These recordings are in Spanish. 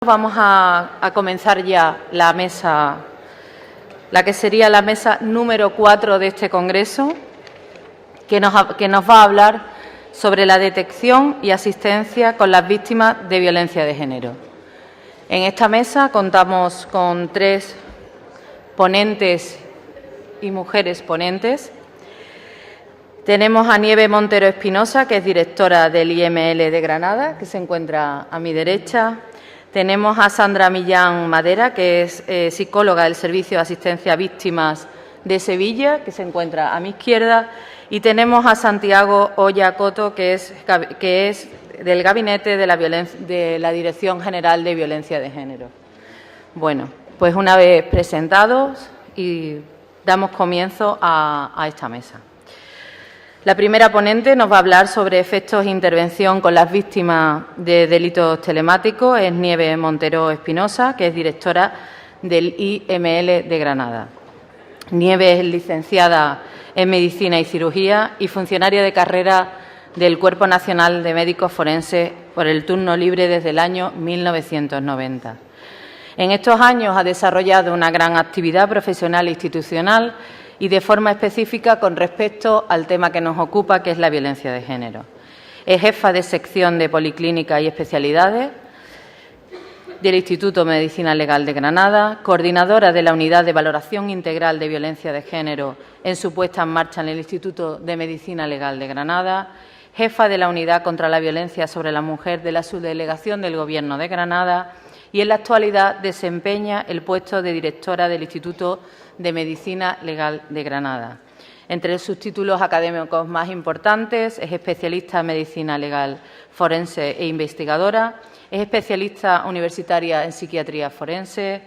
vamos a comenzar ya la mesa, la que sería la mesa número 4 de este Congreso, que nos va a hablar sobre la detección y asistencia con las víctimas de violencia de género. En esta mesa contamos con 3 ponentes y mujeres ponentes. Tenemos a Nieve Montero Espinosa, que es directora del IML de Granada, que se encuentra a mi derecha. Tenemos a Sandra Millán Madera, que es psicóloga del Servicio de Asistencia a Víctimas de Sevilla, que se encuentra a mi izquierda. Y tenemos a Santiago Oya Coto, que es del Gabinete de la Dirección General de Violencia de Género. Bueno, pues una vez presentados, y damos comienzo a esta mesa. La primera ponente nos va a hablar sobre efectos e intervención con las víctimas de delitos telemáticos. Es Nieve Montero Espinosa, que es directora del IML de Granada. Nieve es licenciada en Medicina y Cirugía y funcionaria de carrera del Cuerpo Nacional de Médicos Forenses por el turno libre desde el año 1990. En estos años ha desarrollado una gran actividad profesional e institucional y de forma específica con respecto al tema que nos ocupa, que es la violencia de género. Es jefa de sección de Policlínica y Especialidades del Instituto de Medicina Legal de Granada, coordinadora de la Unidad de Valoración Integral de Violencia de Género en su puesta en marcha en el Instituto de Medicina Legal de Granada, jefa de la Unidad contra la Violencia sobre la Mujer de la Subdelegación del Gobierno de Granada y en la actualidad desempeña el puesto de directora del Instituto de Medicina Legal de Granada. Entre sus títulos académicos más importantes es especialista en Medicina Legal Forense e investigadora, es especialista universitaria en Psiquiatría Forense,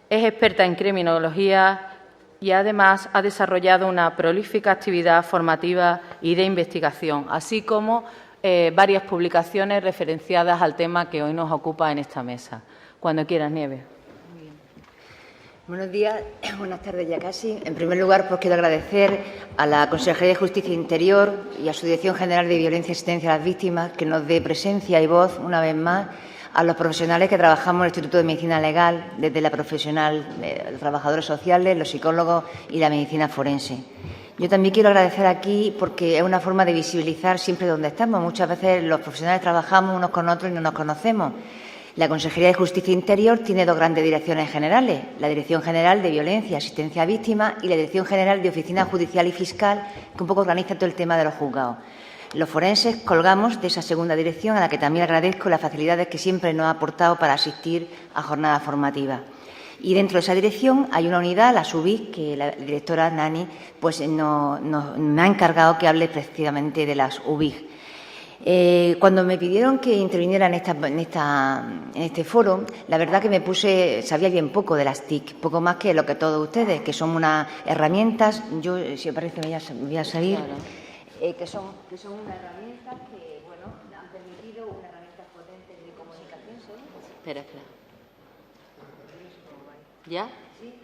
es experta en Criminología y además ha desarrollado una prolífica actividad formativa y de investigación, así como varias publicaciones referenciadas al tema que hoy nos ocupa en esta mesa. Cuando quieras, Nieve. Buenos días, buenas tardes ya casi. En primer lugar, pues quiero agradecer a la Consejería de Justicia e Interior y a su Dirección General de Violencia y Asistencia a las Víctimas que nos dé presencia y voz, una vez más, a los profesionales que trabajamos en el Instituto de Medicina Legal, desde la profesional, los trabajadores sociales, los psicólogos y la medicina forense. Yo también quiero agradecer aquí porque es una forma de visibilizar siempre donde estamos. Muchas veces los profesionales trabajamos unos con otros y no nos conocemos. La Consejería de Justicia e Interior tiene 2 grandes direcciones generales, la Dirección General de Violencia y Asistencia a Víctimas y la Dirección General de Oficina Judicial y Fiscal, que un poco organiza todo el tema de los juzgados. Los forenses colgamos de esa segunda dirección, a la que también agradezco las facilidades que siempre nos ha aportado para asistir a jornadas formativas. Y dentro de esa dirección hay una unidad, la SUBIC, que la directora Nani pues, me ha encargado que hable precisamente de las UBIC. Cuando me pidieron que interviniera en este foro, la verdad que sabía bien poco de las TIC, poco más que lo que todos ustedes, que son unas herramientas, yo, si os parece, voy a salir, claro. que son unas herramientas que, bueno, han permitido unas herramientas potentes de comunicación. Espera. ¿Ya? Sí.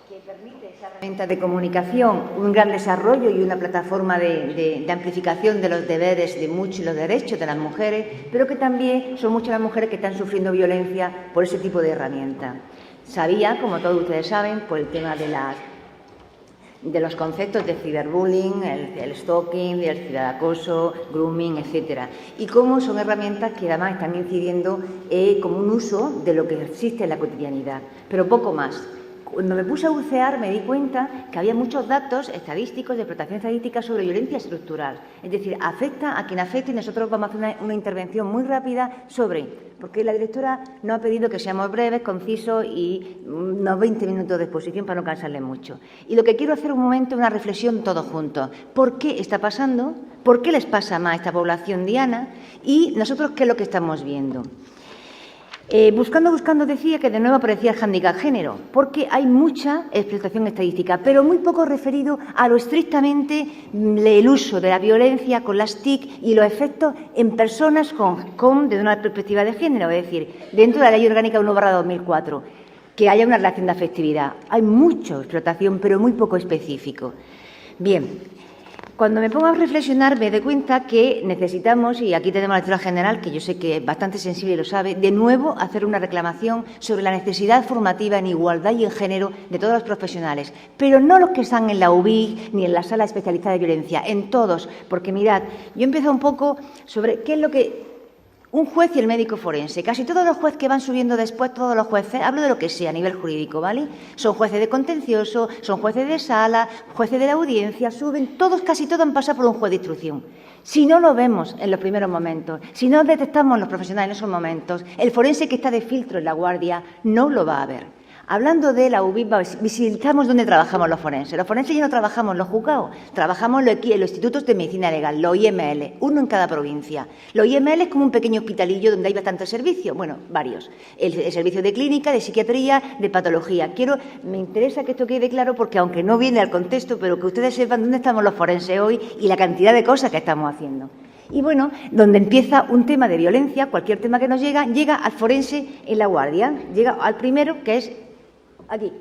Que permite esa herramienta de comunicación, un gran desarrollo y una plataforma de amplificación de los deberes de muchos y los derechos de las mujeres, pero que también son muchas las mujeres que están sufriendo violencia por ese tipo de herramientas. Sabía, como todos ustedes saben, por el tema de los conceptos de ciberbullying, el stalking, el ciberacoso, grooming, etcétera, y cómo son herramientas que además están incidiendo como un uso de lo que existe en la cotidianidad, pero poco más. Cuando me puse a bucear me di cuenta que había muchos datos estadísticos de explotación estadística sobre violencia estructural. Es decir, afecta a quien afecte y nosotros vamos a hacer una intervención muy rápida porque la directora nos ha pedido que seamos breves, concisos y unos 20 minutos de exposición para no cansarles mucho. Y lo que quiero hacer un momento es una reflexión todos juntos. ¿Por qué está pasando? ¿Por qué les pasa más a esta población diana? Y nosotros, ¿qué es lo que estamos viendo? Buscando, decía que de nuevo aparecía el hándicap género, porque hay mucha explotación estadística, pero muy poco referido a lo estrictamente el uso de la violencia con las TIC y los efectos en personas desde una perspectiva de género, es decir, dentro de la Ley Orgánica 1/2004, que haya una relación de afectividad. Hay mucha explotación, pero muy poco específico. Bien. Cuando me pongo a reflexionar me doy cuenta que necesitamos, y aquí tenemos la directora general, que yo sé que es bastante sensible y lo sabe, de nuevo hacer una reclamación sobre la necesidad formativa en igualdad y en género de todos los profesionales, pero no los que están en la UBIC ni en la sala especializada de violencia, en todos, porque mirad, yo empiezo un poco sobre qué es lo que un juez y el médico forense. Casi todos los jueces que van subiendo después, todos los jueces, hablo de lo que sea a nivel jurídico, ¿vale? Son jueces de contencioso, son jueces de sala, jueces de la audiencia, suben, todos, casi todos han pasado por un juez de instrucción. Si no lo vemos en los primeros momentos, si no detectamos los profesionales en esos momentos, el forense que está de filtro en la guardia no lo va a ver. Hablando de la UBIC, visibilizamos dónde trabajamos los forenses. Los forenses ya no trabajamos en los juzgados, trabajamos en los institutos de medicina legal, los IML, uno en cada provincia. Los IML es como un pequeño hospitalillo donde hay bastantes servicios, bueno, varios. El servicio de clínica, de psiquiatría, de patología. Me interesa que esto quede claro porque, aunque no viene al contexto, pero que ustedes sepan dónde estamos los forenses hoy y la cantidad de cosas que estamos haciendo. Y bueno, donde empieza un tema de violencia, cualquier tema que nos llega al forense en la guardia. Llega al primero, que es aquí.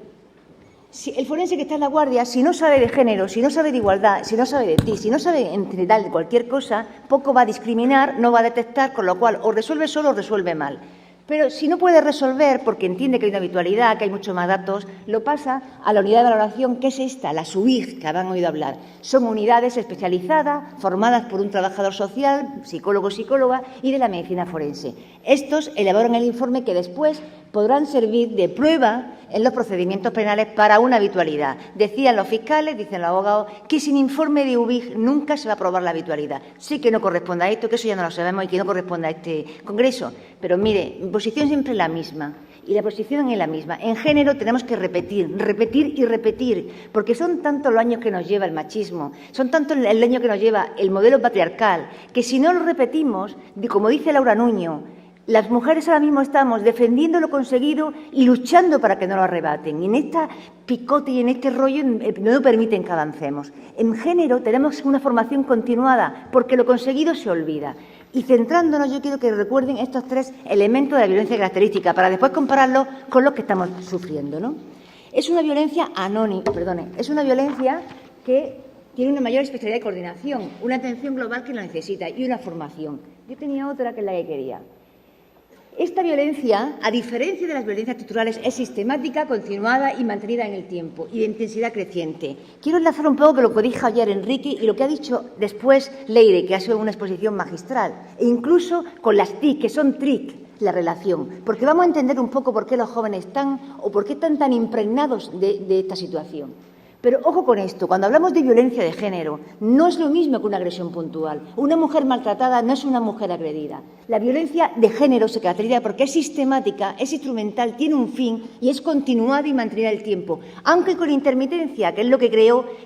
Si el forense que está en la guardia, si no sabe de género, si no sabe de igualdad, si no sabe de ti, si no sabe en general de cualquier cosa, poco va a discriminar, no va a detectar, con lo cual o resuelve solo o resuelve mal. Pero si no puede resolver, porque entiende que hay una habitualidad, que hay muchos más datos, lo pasa a la unidad de valoración, que es esta, la SUBIG, que habrán oído hablar. Son unidades especializadas, formadas por un trabajador social, psicólogo, psicóloga, y de la medicina forense. Estos elaboran el informe que después podrán servir de prueba en los procedimientos penales para una habitualidad. Decían los fiscales, dicen los abogados, que sin informe de UBIG nunca se va a aprobar la habitualidad. Sí que no corresponde a esto, que eso ya no lo sabemos y que no corresponde a este Congreso. Pero mire, mi posición siempre es la misma. Y la posición es la misma. En género tenemos que repetir y repetir, porque son tantos los años que nos lleva el machismo, son tantos el año que nos lleva el modelo patriarcal, que si no lo repetimos, como dice Laura Nuño, las mujeres ahora mismo estamos defendiendo lo conseguido y luchando para que no lo arrebaten. Y en esta picote y en este rollo no permiten que avancemos. En género tenemos una formación continuada porque lo conseguido se olvida. Y centrándonos, yo quiero que recuerden estos tres elementos de la violencia característica para después compararlos con los que estamos sufriendo, ¿no? Es una violencia es una violencia que tiene una mayor especialidad de coordinación, una atención global que lo necesita y una formación. Yo tenía otra que es la que quería. Esta violencia, a diferencia de las violencias estructurales, es sistemática, continuada y mantenida en el tiempo y de intensidad creciente. Quiero enlazar un poco con lo que dijo ayer Enrique y lo que ha dicho después Leire, que ha sido una exposición magistral, e incluso con las TIC, que son TRIC, la relación, porque vamos a entender un poco por qué los jóvenes están o por qué están tan impregnados de esta situación. Pero ojo con esto, cuando hablamos de violencia de género, no es lo mismo que una agresión puntual. Una mujer maltratada no es una mujer agredida. La violencia de género se caracteriza porque es sistemática, es instrumental, tiene un fin y es continuada y mantenida en el tiempo. Aunque con intermitencia, que es lo que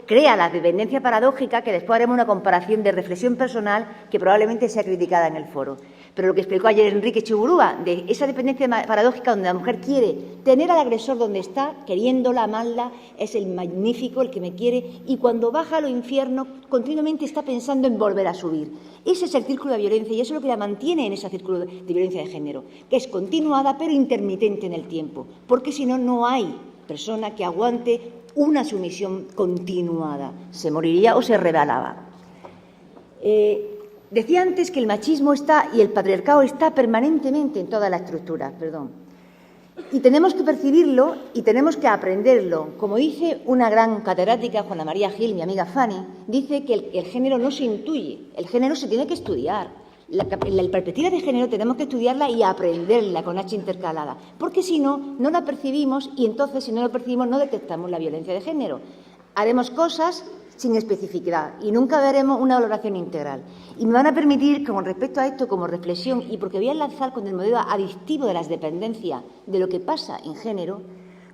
crea la dependencia paradójica, que después haremos una comparación de reflexión personal que probablemente sea criticada en el foro. Pero lo que explicó ayer Enrique Chiburúa, de esa dependencia paradójica donde la mujer quiere tener al agresor donde está, queriéndola, amarla, es el magnífico, el que me quiere, y cuando baja a lo infierno continuamente está pensando en volver a subir. Ese es el círculo de violencia y eso es lo que la mantiene en ese círculo de violencia de género, que es continuada pero intermitente en el tiempo, porque si no, no hay persona que aguante una sumisión continuada. Se moriría o se rebelaba. Decía antes que el machismo está y el patriarcado está permanentemente en toda la estructura, y tenemos que percibirlo y tenemos que aprenderlo. Como dice una gran catedrática, Juana María Gil, mi amiga Fanny, dice que el género no se intuye, el género se tiene que estudiar. La perspectiva de género tenemos que estudiarla y aprenderla con H intercalada, porque si no, no la percibimos y entonces, si no lo percibimos, no detectamos la violencia de género. Haremos cosas sin especificidad y nunca veremos una valoración integral. Y me van a permitir, con respecto a esto, como reflexión, y porque voy a enlazar con el modelo adictivo de las dependencias de lo que pasa en género,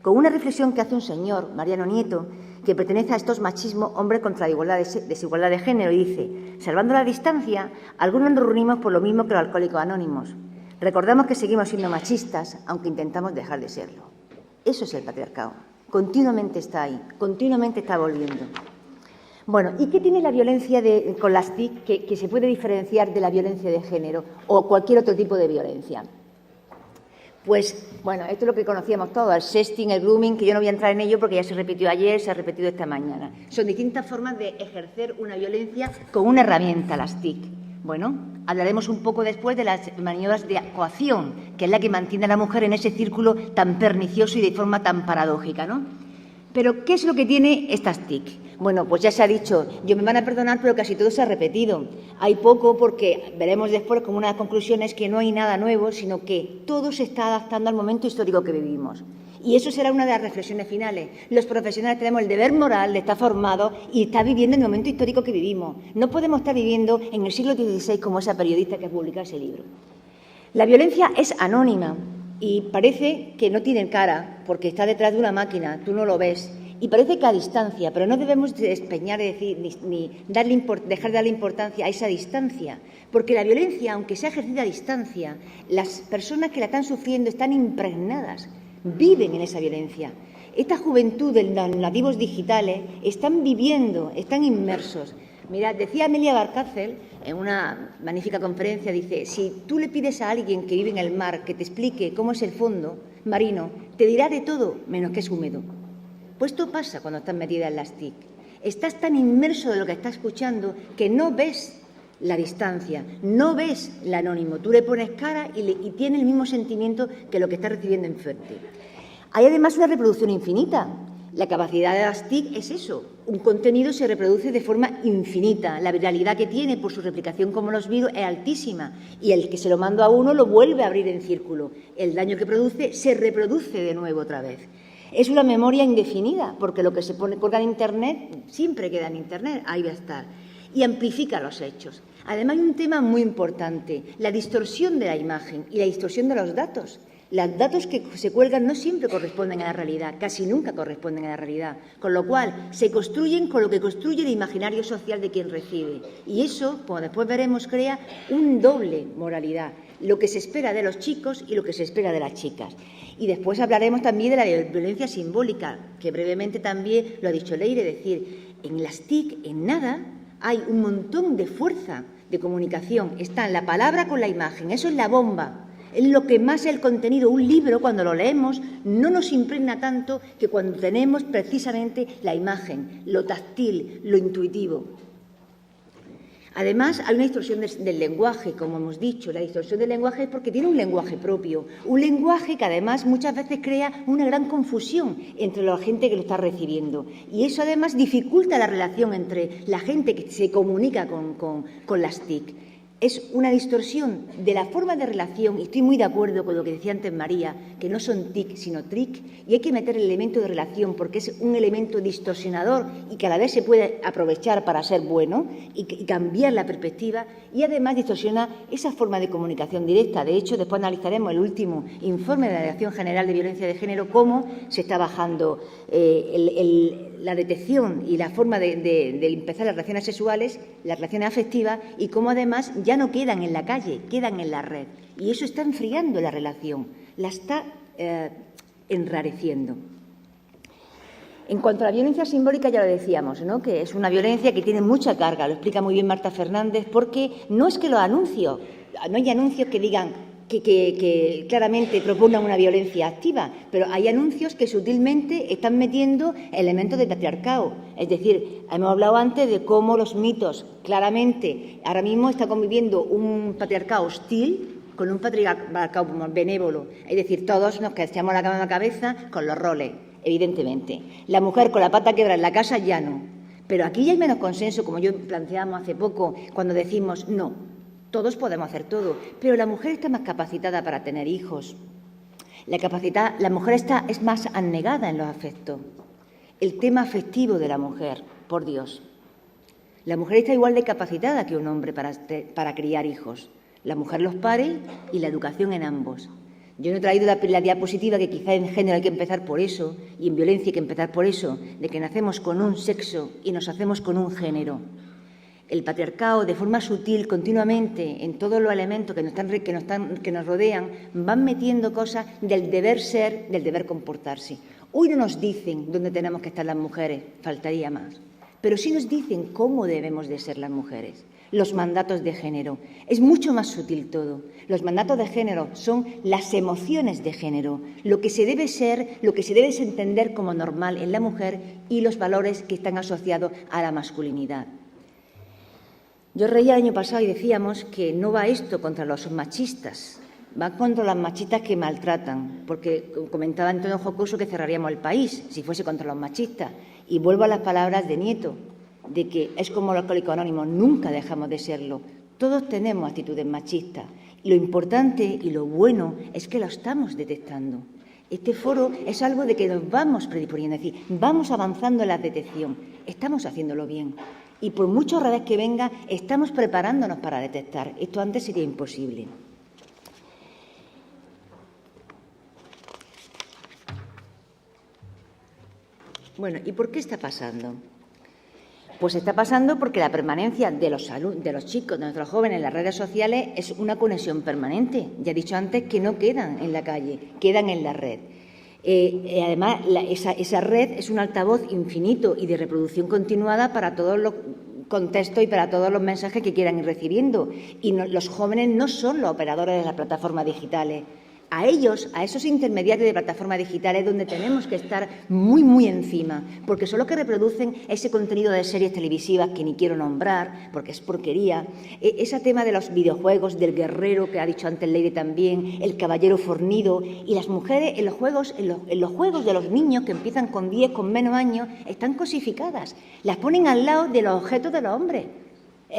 con una reflexión que hace un señor, Mariano Nieto, que pertenece a estos machismos, hombres contra la desigualdad de género, y dice: salvando la distancia, algunos nos reunimos por lo mismo que los alcohólicos anónimos. Recordamos que seguimos siendo machistas, aunque intentamos dejar de serlo. Eso es el patriarcado. Continuamente está ahí, continuamente está volviendo. Bueno, ¿y qué tiene la violencia con las TIC que se puede diferenciar de la violencia de género o cualquier otro tipo de violencia? Pues, bueno, esto es lo que conocíamos todos, el sexting, el grooming, que yo no voy a entrar en ello porque ya se repitió ayer, se ha repetido esta mañana. Son distintas formas de ejercer una violencia con una herramienta, las TIC. Bueno, hablaremos un poco después de las maniobras de coacción, que es la que mantiene a la mujer en ese círculo tan pernicioso y de forma tan paradójica, ¿no? Pero, ¿qué es lo que tiene estas TIC? Bueno, pues ya se ha dicho, me van a perdonar, pero casi todo se ha repetido. Hay poco porque veremos después como una de las conclusiones que no hay nada nuevo, sino que todo se está adaptando al momento histórico que vivimos. Y eso será una de las reflexiones finales. Los profesionales tenemos el deber moral de estar formados y estar viviendo en el momento histórico que vivimos. No podemos estar viviendo en el siglo XVI como esa periodista que publica ese libro. La violencia es anónima y parece que no tiene cara porque está detrás de una máquina, tú no lo ves. Y parece que a distancia, pero no debemos despeñar ni dejar de darle importancia a esa distancia, porque la violencia, aunque sea ejercida a distancia, las personas que la están sufriendo están impregnadas, viven en esa violencia. Esta juventud de los nativos digitales están viviendo, están inmersos. Mirad, decía Amelia Barcárcel en una magnífica conferencia, dice, si tú le pides a alguien que vive en el mar que te explique cómo es el fondo marino, te dirá de todo menos que es húmedo. Pues esto pasa cuando estás metida en las TIC. Estás tan inmerso de lo que estás escuchando que no ves la distancia, no ves el anónimo. Tú le pones cara y tiene el mismo sentimiento que lo que estás recibiendo en fuerte. Hay además una reproducción infinita. La capacidad de las TIC es eso. Un contenido se reproduce de forma infinita. La viralidad que tiene por su replicación como los virus es altísima. Y el que se lo manda a uno lo vuelve a abrir en círculo. El daño que produce se reproduce de nuevo otra vez. Es una memoria indefinida, porque lo que se colga en Internet siempre queda en Internet, ahí va a estar, y amplifica los hechos. Además, hay un tema muy importante, la distorsión de la imagen y la distorsión de los datos. Los datos que se cuelgan no siempre corresponden a la realidad, casi nunca corresponden a la realidad, con lo cual se construyen con lo que construye el imaginario social de quien recibe. Y eso, como después veremos, crea un doble moralidad, lo que se espera de los chicos y lo que se espera de las chicas. Y después hablaremos también de la violencia simbólica, que brevemente también lo ha dicho Leire, es decir, en las TIC, en nada, hay un montón de fuerza de comunicación. Está en la palabra con la imagen, eso es la bomba. Es lo que más es el contenido. Un libro, cuando lo leemos, no nos impregna tanto que cuando tenemos precisamente la imagen, lo táctil, lo intuitivo. Además, hay una distorsión del lenguaje, como hemos dicho. La distorsión del lenguaje es porque tiene un lenguaje propio. Un lenguaje que, además, muchas veces crea una gran confusión entre la gente que lo está recibiendo. Y eso, además, dificulta la relación entre la gente que se comunica con las TIC. Es una distorsión de la forma de relación, y estoy muy de acuerdo con lo que decía antes María, que no son TIC, sino TRIC, y hay que meter el elemento de relación porque es un elemento distorsionador y que a la vez se puede aprovechar para ser bueno y cambiar la perspectiva, y además distorsiona esa forma de comunicación directa. De hecho, después analizaremos el último informe de la Dirección General de Violencia de Género, cómo se está bajando la detección y la forma de empezar las relaciones sexuales, las relaciones afectivas, y cómo además ya no quedan en la calle, quedan en la red. Y eso está enfriando la relación, la está enrareciendo. En cuanto a la violencia simbólica, ya lo decíamos, ¿no?, que es una violencia que tiene mucha carga, lo explica muy bien Marta Fernández, porque no es que los anuncios, no hay anuncios que digan que claramente propongan una violencia activa, pero hay anuncios que sutilmente están metiendo elementos de patriarcado. Es decir, hemos hablado antes de cómo los mitos claramente ahora mismo está conviviendo un patriarcado hostil con un patriarcado benévolo. Es decir, todos nos echamos la cama a la cabeza con los roles, evidentemente. La mujer con la pata quebrada en la casa ya no. Pero aquí ya hay menos consenso, como yo planteamos hace poco, cuando decimos no. Todos podemos hacer todo, pero la mujer está más capacitada para tener hijos. La mujer es más anegada en los afectos. El tema afectivo de la mujer, por Dios. La mujer está igual de capacitada que un hombre para criar hijos. La mujer los pare y la educación en ambos. Yo no he traído la diapositiva, que quizá en género hay que empezar por eso, y en violencia hay que empezar por eso, de que nacemos con un sexo y nos hacemos con un género. El patriarcado, de forma sutil, continuamente, en todos los elementos que nos rodean, van metiendo cosas del deber ser, del deber comportarse. Hoy no nos dicen dónde tenemos que estar las mujeres, faltaría más, pero sí nos dicen cómo debemos de ser las mujeres. los mandatos de género. Es mucho más sutil todo. Los mandatos de género son las emociones de género, lo que se debe ser, lo que se debe entender como normal en la mujer y los valores que están asociados a la masculinidad. Yo reía el año pasado y decíamos que no va esto contra los machistas, va contra las machistas que maltratan, porque comentaba Antonio Jocoso que cerraríamos el país si fuese contra los machistas. Y vuelvo a las palabras de Nieto, de que es como los Alcohólicos Anónimos, nunca dejamos de serlo. Todos tenemos actitudes machistas. Lo importante y lo bueno es que lo estamos detectando. Este foro es algo de que nos vamos predisponiendo, es decir, vamos avanzando en la detección, estamos haciéndolo bien. Y por mucho revés que venga, estamos preparándonos para detectar. Esto antes sería imposible. Bueno, ¿y por qué está pasando? Pues está pasando porque la permanencia de los chicos, de nuestros jóvenes en las redes sociales es una conexión permanente. Ya he dicho antes que no quedan en la calle, quedan en la red. Además, esa red es un altavoz infinito y de reproducción continuada para todos los contextos y para todos los mensajes que quieran ir recibiendo. Y los jóvenes no son los operadores de las plataformas digitales. A ellos, a esos intermediarios de plataformas digitales, donde tenemos que estar muy, muy encima, porque son los que reproducen ese contenido de series televisivas que ni quiero nombrar, porque es porquería, ese tema de los videojuegos, del guerrero, que ha dicho antes Leire también, el caballero fornido, y las mujeres en los juegos de los niños que empiezan con 10, con menos años, están cosificadas, las ponen al lado de los objetos de los hombres.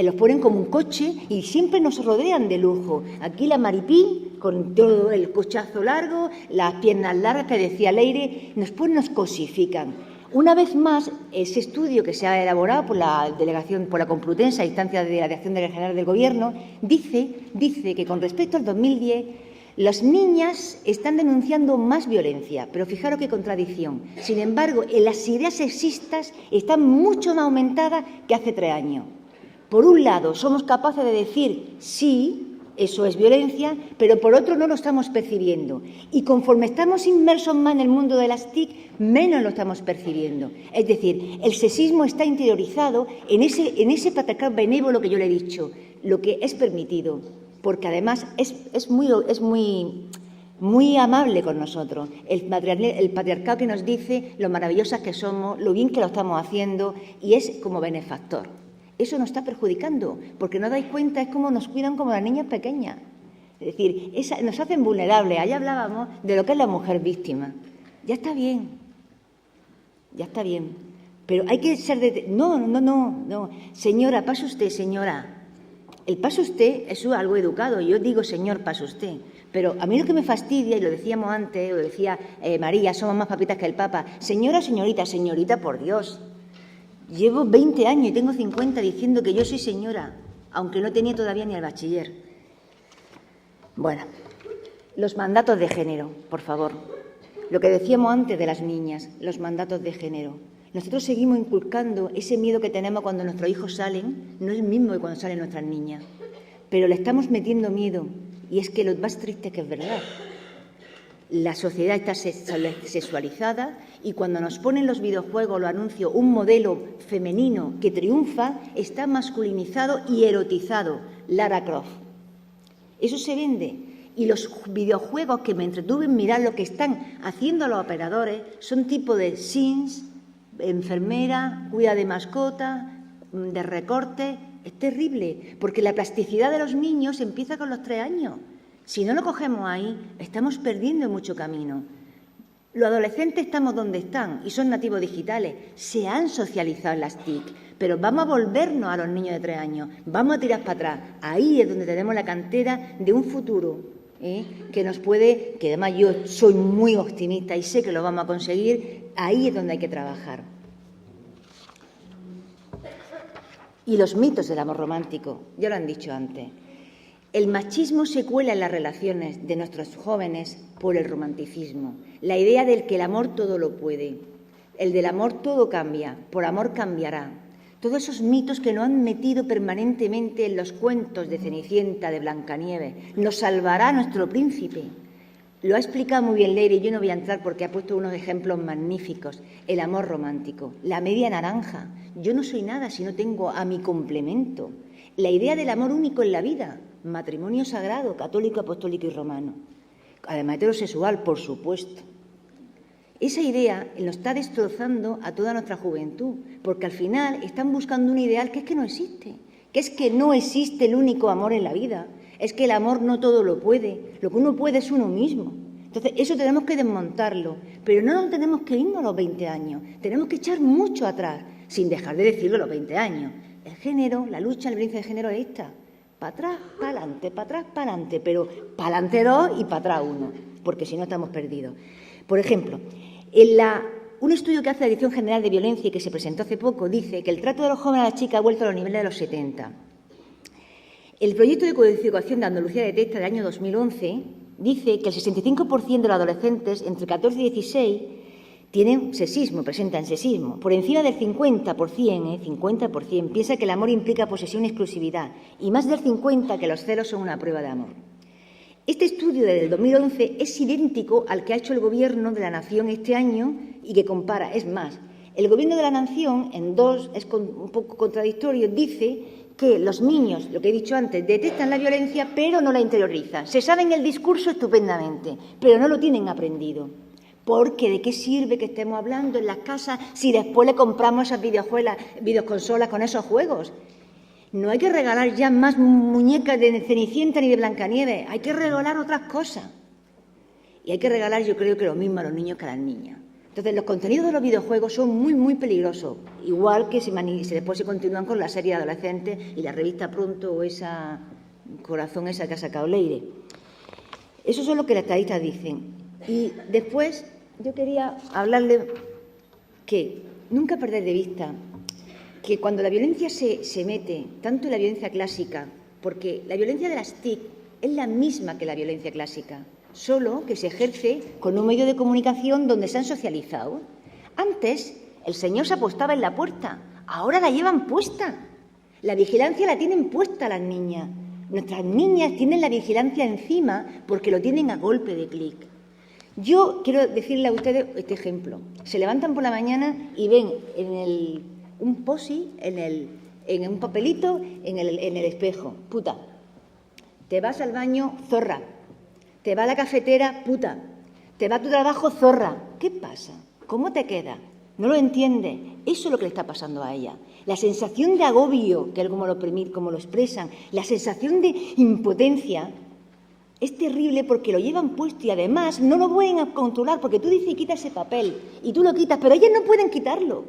Los ponen como un coche y siempre nos rodean de lujo. Aquí la Maripí, con todo el cochazo largo, las piernas largas que decía Leire, nos cosifican. Una vez más, ese estudio que se ha elaborado por la Delegación, por la Complutense, a instancia de la Dirección General del Gobierno, dice que con respecto al 2010, las niñas están denunciando más violencia, pero fijaros qué contradicción. Sin embargo, en las ideas sexistas están mucho más aumentadas que hace 3 años. Por un lado, somos capaces de decir sí, eso es violencia, pero por otro no lo estamos percibiendo. Y conforme estamos inmersos más en el mundo de las TIC, menos lo estamos percibiendo. Es decir, el sexismo está interiorizado en ese patriarcado benévolo que yo le he dicho, lo que es permitido, porque además es muy amable con nosotros. El patriarcado que nos dice lo maravillosas que somos, lo bien que lo estamos haciendo y es como benefactor. Eso nos está perjudicando, porque no dais cuenta, es como nos cuidan como las niñas pequeñas. Es decir, nos hacen vulnerables. Allá hablábamos de lo que es la mujer víctima. Ya está bien, pero hay que ser No. Señora, pase usted, señora. El pase usted es algo educado. Yo digo, señor, pase usted. Pero a mí lo que me fastidia, y lo decíamos antes, lo decía María, somos más papitas que el Papa. Señora, señorita, por Dios. Llevo 20 años y tengo 50 diciendo que yo soy señora, aunque no tenía todavía ni el bachiller. Bueno, los mandatos de género, por favor. Lo que decíamos antes de las niñas, los mandatos de género. Nosotros seguimos inculcando ese miedo que tenemos cuando nuestros hijos salen, no es el mismo que cuando salen nuestras niñas, pero le estamos metiendo miedo y es que lo más triste es que es verdad. La sociedad está sexualizada y cuando nos ponen los videojuegos, los anuncios, un modelo femenino que triunfa, está masculinizado y erotizado. Lara Croft. Eso se vende. Y los videojuegos que me entretuve en mirar lo que están haciendo los operadores son tipo de Sims, enfermera, cuida de mascota, de recorte. Es terrible, porque la plasticidad de los niños empieza con los 3 años. Si no lo cogemos ahí, estamos perdiendo mucho camino. Los adolescentes estamos donde están y son nativos digitales. Se han socializado en las TIC, pero vamos a volvernos a los niños de 3 años. Vamos a tirar para atrás. Ahí es donde tenemos la cantera de un futuro que nos puede, que además yo soy muy optimista y sé que lo vamos a conseguir. Ahí es donde hay que trabajar. Y los mitos del amor romántico, ya lo han dicho antes. El machismo se cuela en las relaciones de nuestros jóvenes por el romanticismo. La idea del que el amor todo lo puede. El del amor todo cambia, por amor cambiará. Todos esos mitos que nos han metido permanentemente en los cuentos de Cenicienta, de Blancanieves. Nos salvará nuestro príncipe. Lo ha explicado muy bien Leire y yo no voy a entrar porque ha puesto unos ejemplos magníficos. El amor romántico, la media naranja. Yo no soy nada si no tengo a mi complemento. la idea del amor único en la vida, matrimonio sagrado, católico, apostólico y romano, además heterosexual, por supuesto. Esa idea nos está destrozando a toda nuestra juventud, porque al final están buscando un ideal que es que no existe, que es que no existe el único amor en la vida, es que el amor no todo lo puede, lo que uno puede es uno mismo. Entonces, eso tenemos que desmontarlo, pero no tenemos que irnos a los 20 años, tenemos que echar mucho atrás, sin dejar de decirlo a los 20 años. El género, la lucha, la violencia de género es esta, para atrás, para adelante, para atrás, para adelante, pero para adelante 2 y para atrás 1, porque si no estamos perdidos. Por ejemplo, un estudio que hace la Dirección General de Violencia y que se presentó hace poco dice que el trato de los jóvenes a las chicas ha vuelto a los niveles de los 70. El proyecto de codificación de Andalucía detecta del año 2011 dice que el 65% de los adolescentes entre 14 y 16 tienen sexismo, presentan sexismo. Por encima del 50% piensa que el amor implica posesión y exclusividad y más del 50% que los celos son una prueba de amor. Este estudio del 2011 es idéntico al que ha hecho el Gobierno de la Nación este año y que compara. Es más, el Gobierno de la Nación, en dos, es un poco contradictorio, dice que los niños, lo que he dicho antes, detectan la violencia pero no la interiorizan. Se saben el discurso estupendamente, pero no lo tienen aprendido. Porque ¿de qué sirve que estemos hablando en las casas si después le compramos esas videoconsolas con esos juegos? No hay que regalar ya más muñecas de Cenicienta ni de Blancanieves, hay que regalar otras cosas. Y hay que regalar, yo creo que lo mismo a los niños que a las niñas. Entonces, los contenidos de los videojuegos son muy, muy peligrosos, igual que si después se continúan con la serie de adolescentes y la revista Pronto o esa Corazón esa que ha sacado Leire. Eso es lo que las estadistas dicen. Y después yo quería hablarle que nunca perder de vista que cuando la violencia se mete, tanto en la violencia clásica, porque la violencia de las TIC es la misma que la violencia clásica, solo que se ejerce con un medio de comunicación donde se han socializado. Antes el señor se apostaba en la puerta, ahora la llevan puesta. La vigilancia la tienen puesta las niñas. Nuestras niñas tienen la vigilancia encima porque lo tienen a golpe de clic. Yo quiero decirle a ustedes este ejemplo. Se levantan por la mañana y ven un posi en un papelito en el espejo. Puta. Te vas al baño, zorra. Te va a la cafetera, puta. Te va a tu trabajo, zorra. ¿Qué pasa? ¿Cómo te queda? No lo entiende. Eso es lo que le está pasando a ella. La sensación de agobio, que es como lo expresan, la sensación de impotencia, es terrible porque lo llevan puesto y además no lo pueden controlar porque tú dices quita ese papel y tú lo quitas, pero ellas no pueden quitarlo.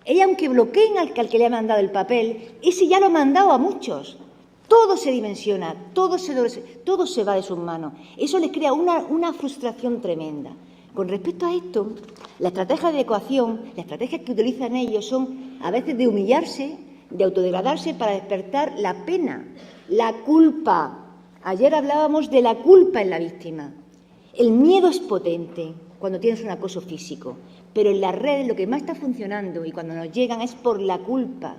Ellas, aunque bloqueen al que le ha mandado el papel, ese ya lo ha mandado a muchos. Todo se dimensiona, todo se va de sus manos. Eso les crea una frustración tremenda. Con respecto a esto, la estrategia de adecuación, las estrategias que utilizan ellos son a veces de humillarse, de autodegradarse para despertar la pena, la culpa. Ayer hablábamos de la culpa en la víctima. El miedo es potente cuando tienes un acoso físico, pero en las redes lo que más está funcionando y cuando nos llegan es por la culpa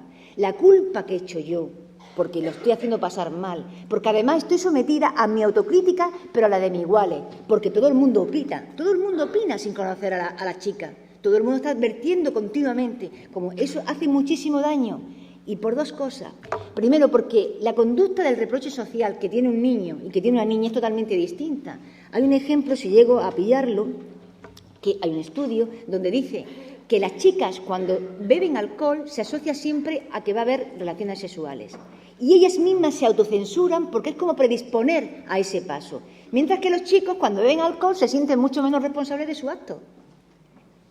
que he hecho yo, porque lo estoy haciendo pasar mal, porque además estoy sometida a mi autocrítica, pero a la de mis iguales, porque todo el mundo opina sin conocer a la chica, todo el mundo está advirtiendo continuamente, como eso hace muchísimo daño. Y por dos cosas. Primero, porque la conducta del reproche social que tiene un niño y que tiene una niña es totalmente distinta. Hay un ejemplo, si llego a pillarlo, que hay un estudio donde dice que las chicas cuando beben alcohol se asocia siempre a que va a haber relaciones sexuales. Y ellas mismas se autocensuran porque es como predisponer a ese paso. Mientras que los chicos cuando beben alcohol se sienten mucho menos responsables de su acto.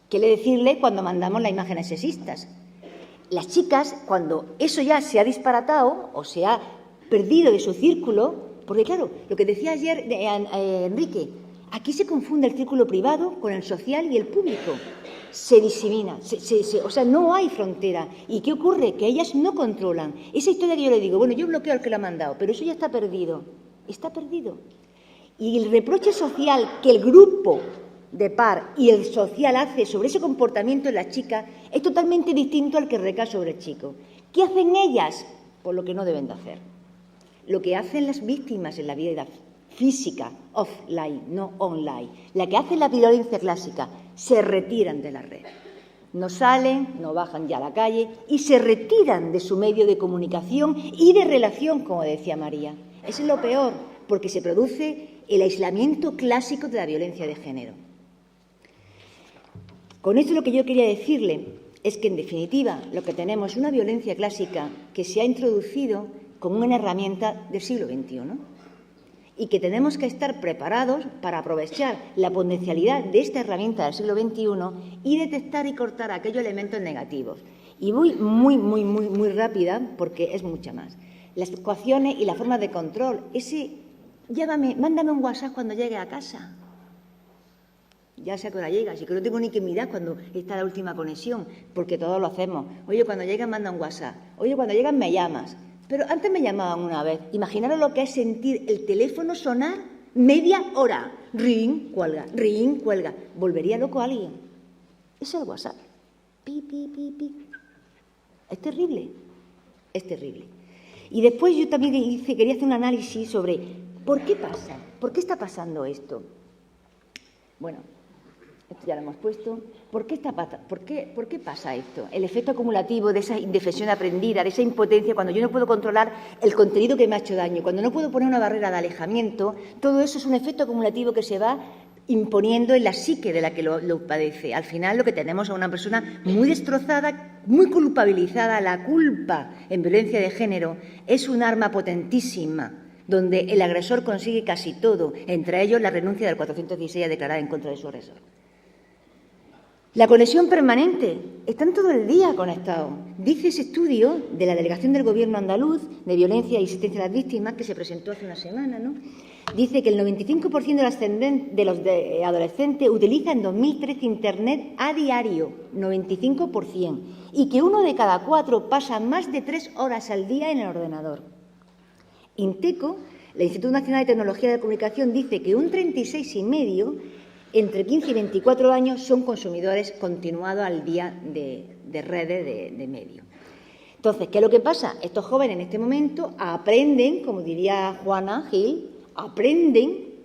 Quiere decirle cuando mandamos las imágenes sexistas. Las chicas, cuando eso ya se ha disparatado o se ha perdido de su círculo, porque claro, lo que decía ayer Enrique, aquí se confunde el círculo privado con el social y el público. Se disemina, o sea, no hay frontera. ¿Y qué ocurre? Que ellas no controlan. Esa historia que yo le digo, bueno, yo bloqueo al que lo ha mandado, pero eso ya está perdido. Está perdido. Y el reproche social que el grupo de par y el social hace sobre ese comportamiento en la chica es totalmente distinto al que recae sobre el chico. ¿Qué hacen ellas? Pues lo que no deben de hacer. Lo que hacen las víctimas en la vida física, offline, no online. La que hace la violencia clásica, se retiran de la red. No salen, no bajan ya a la calle y se retiran de su medio de comunicación y de relación, como decía María. Eso es lo peor, porque se produce el aislamiento clásico de la violencia de género. Con esto lo que yo quería decirle es que, en definitiva, lo que tenemos es una violencia clásica que se ha introducido como una herramienta del siglo XXI y que tenemos que estar preparados para aprovechar la potencialidad de esta herramienta del siglo XXI y detectar y cortar aquellos elementos negativos. Y voy muy rápida porque es mucha más. Las ecuaciones y la forma de control. Mándame un WhatsApp cuando llegue a casa. Ya sé que hora llegas y que no tengo ni que mirar cuando está la última conexión, porque todos lo hacemos. Oye, cuando llegas manda un WhatsApp. Oye, cuando llegas me llamas. Pero antes me llamaban una vez. Imaginaros lo que es sentir el teléfono sonar media hora. Ring, cuelga. Volvería loco a alguien. Eso es el WhatsApp. Pi. Es terrible. Y después yo también quería hacer un análisis sobre ¿por qué pasa? ¿Por qué está pasando esto? Bueno, esto ya lo hemos puesto. ¿Por qué pasa esto? El efecto acumulativo de esa indefensión aprendida, de esa impotencia, cuando yo no puedo controlar el contenido que me ha hecho daño, cuando no puedo poner una barrera de alejamiento, todo eso es un efecto acumulativo que se va imponiendo en la psique de la que lo padece. Al final lo que tenemos a una persona muy destrozada, muy culpabilizada. La culpa en violencia de género es un arma potentísima, donde el agresor consigue casi todo, entre ellos la renuncia del 416 a declarar en contra de su agresor. La conexión permanente, están todo el día conectados. Dice ese estudio de la Delegación del Gobierno andaluz de Violencia y Asistencia a las Víctimas, que se presentó hace una semana, ¿no? Dice que el 95% de los adolescentes utiliza en 2013 Internet a diario, 95%, y que 1 de cada 4 pasa más de 3 horas al día en el ordenador. Inteco, el Instituto Nacional de Tecnología de la Comunicación, dice que un 36,5% entre 15 y 24 años son consumidores continuados al día de redes, de medios. Entonces, ¿qué es lo que pasa? Estos jóvenes en este momento aprenden, como diría Juana Gil, aprenden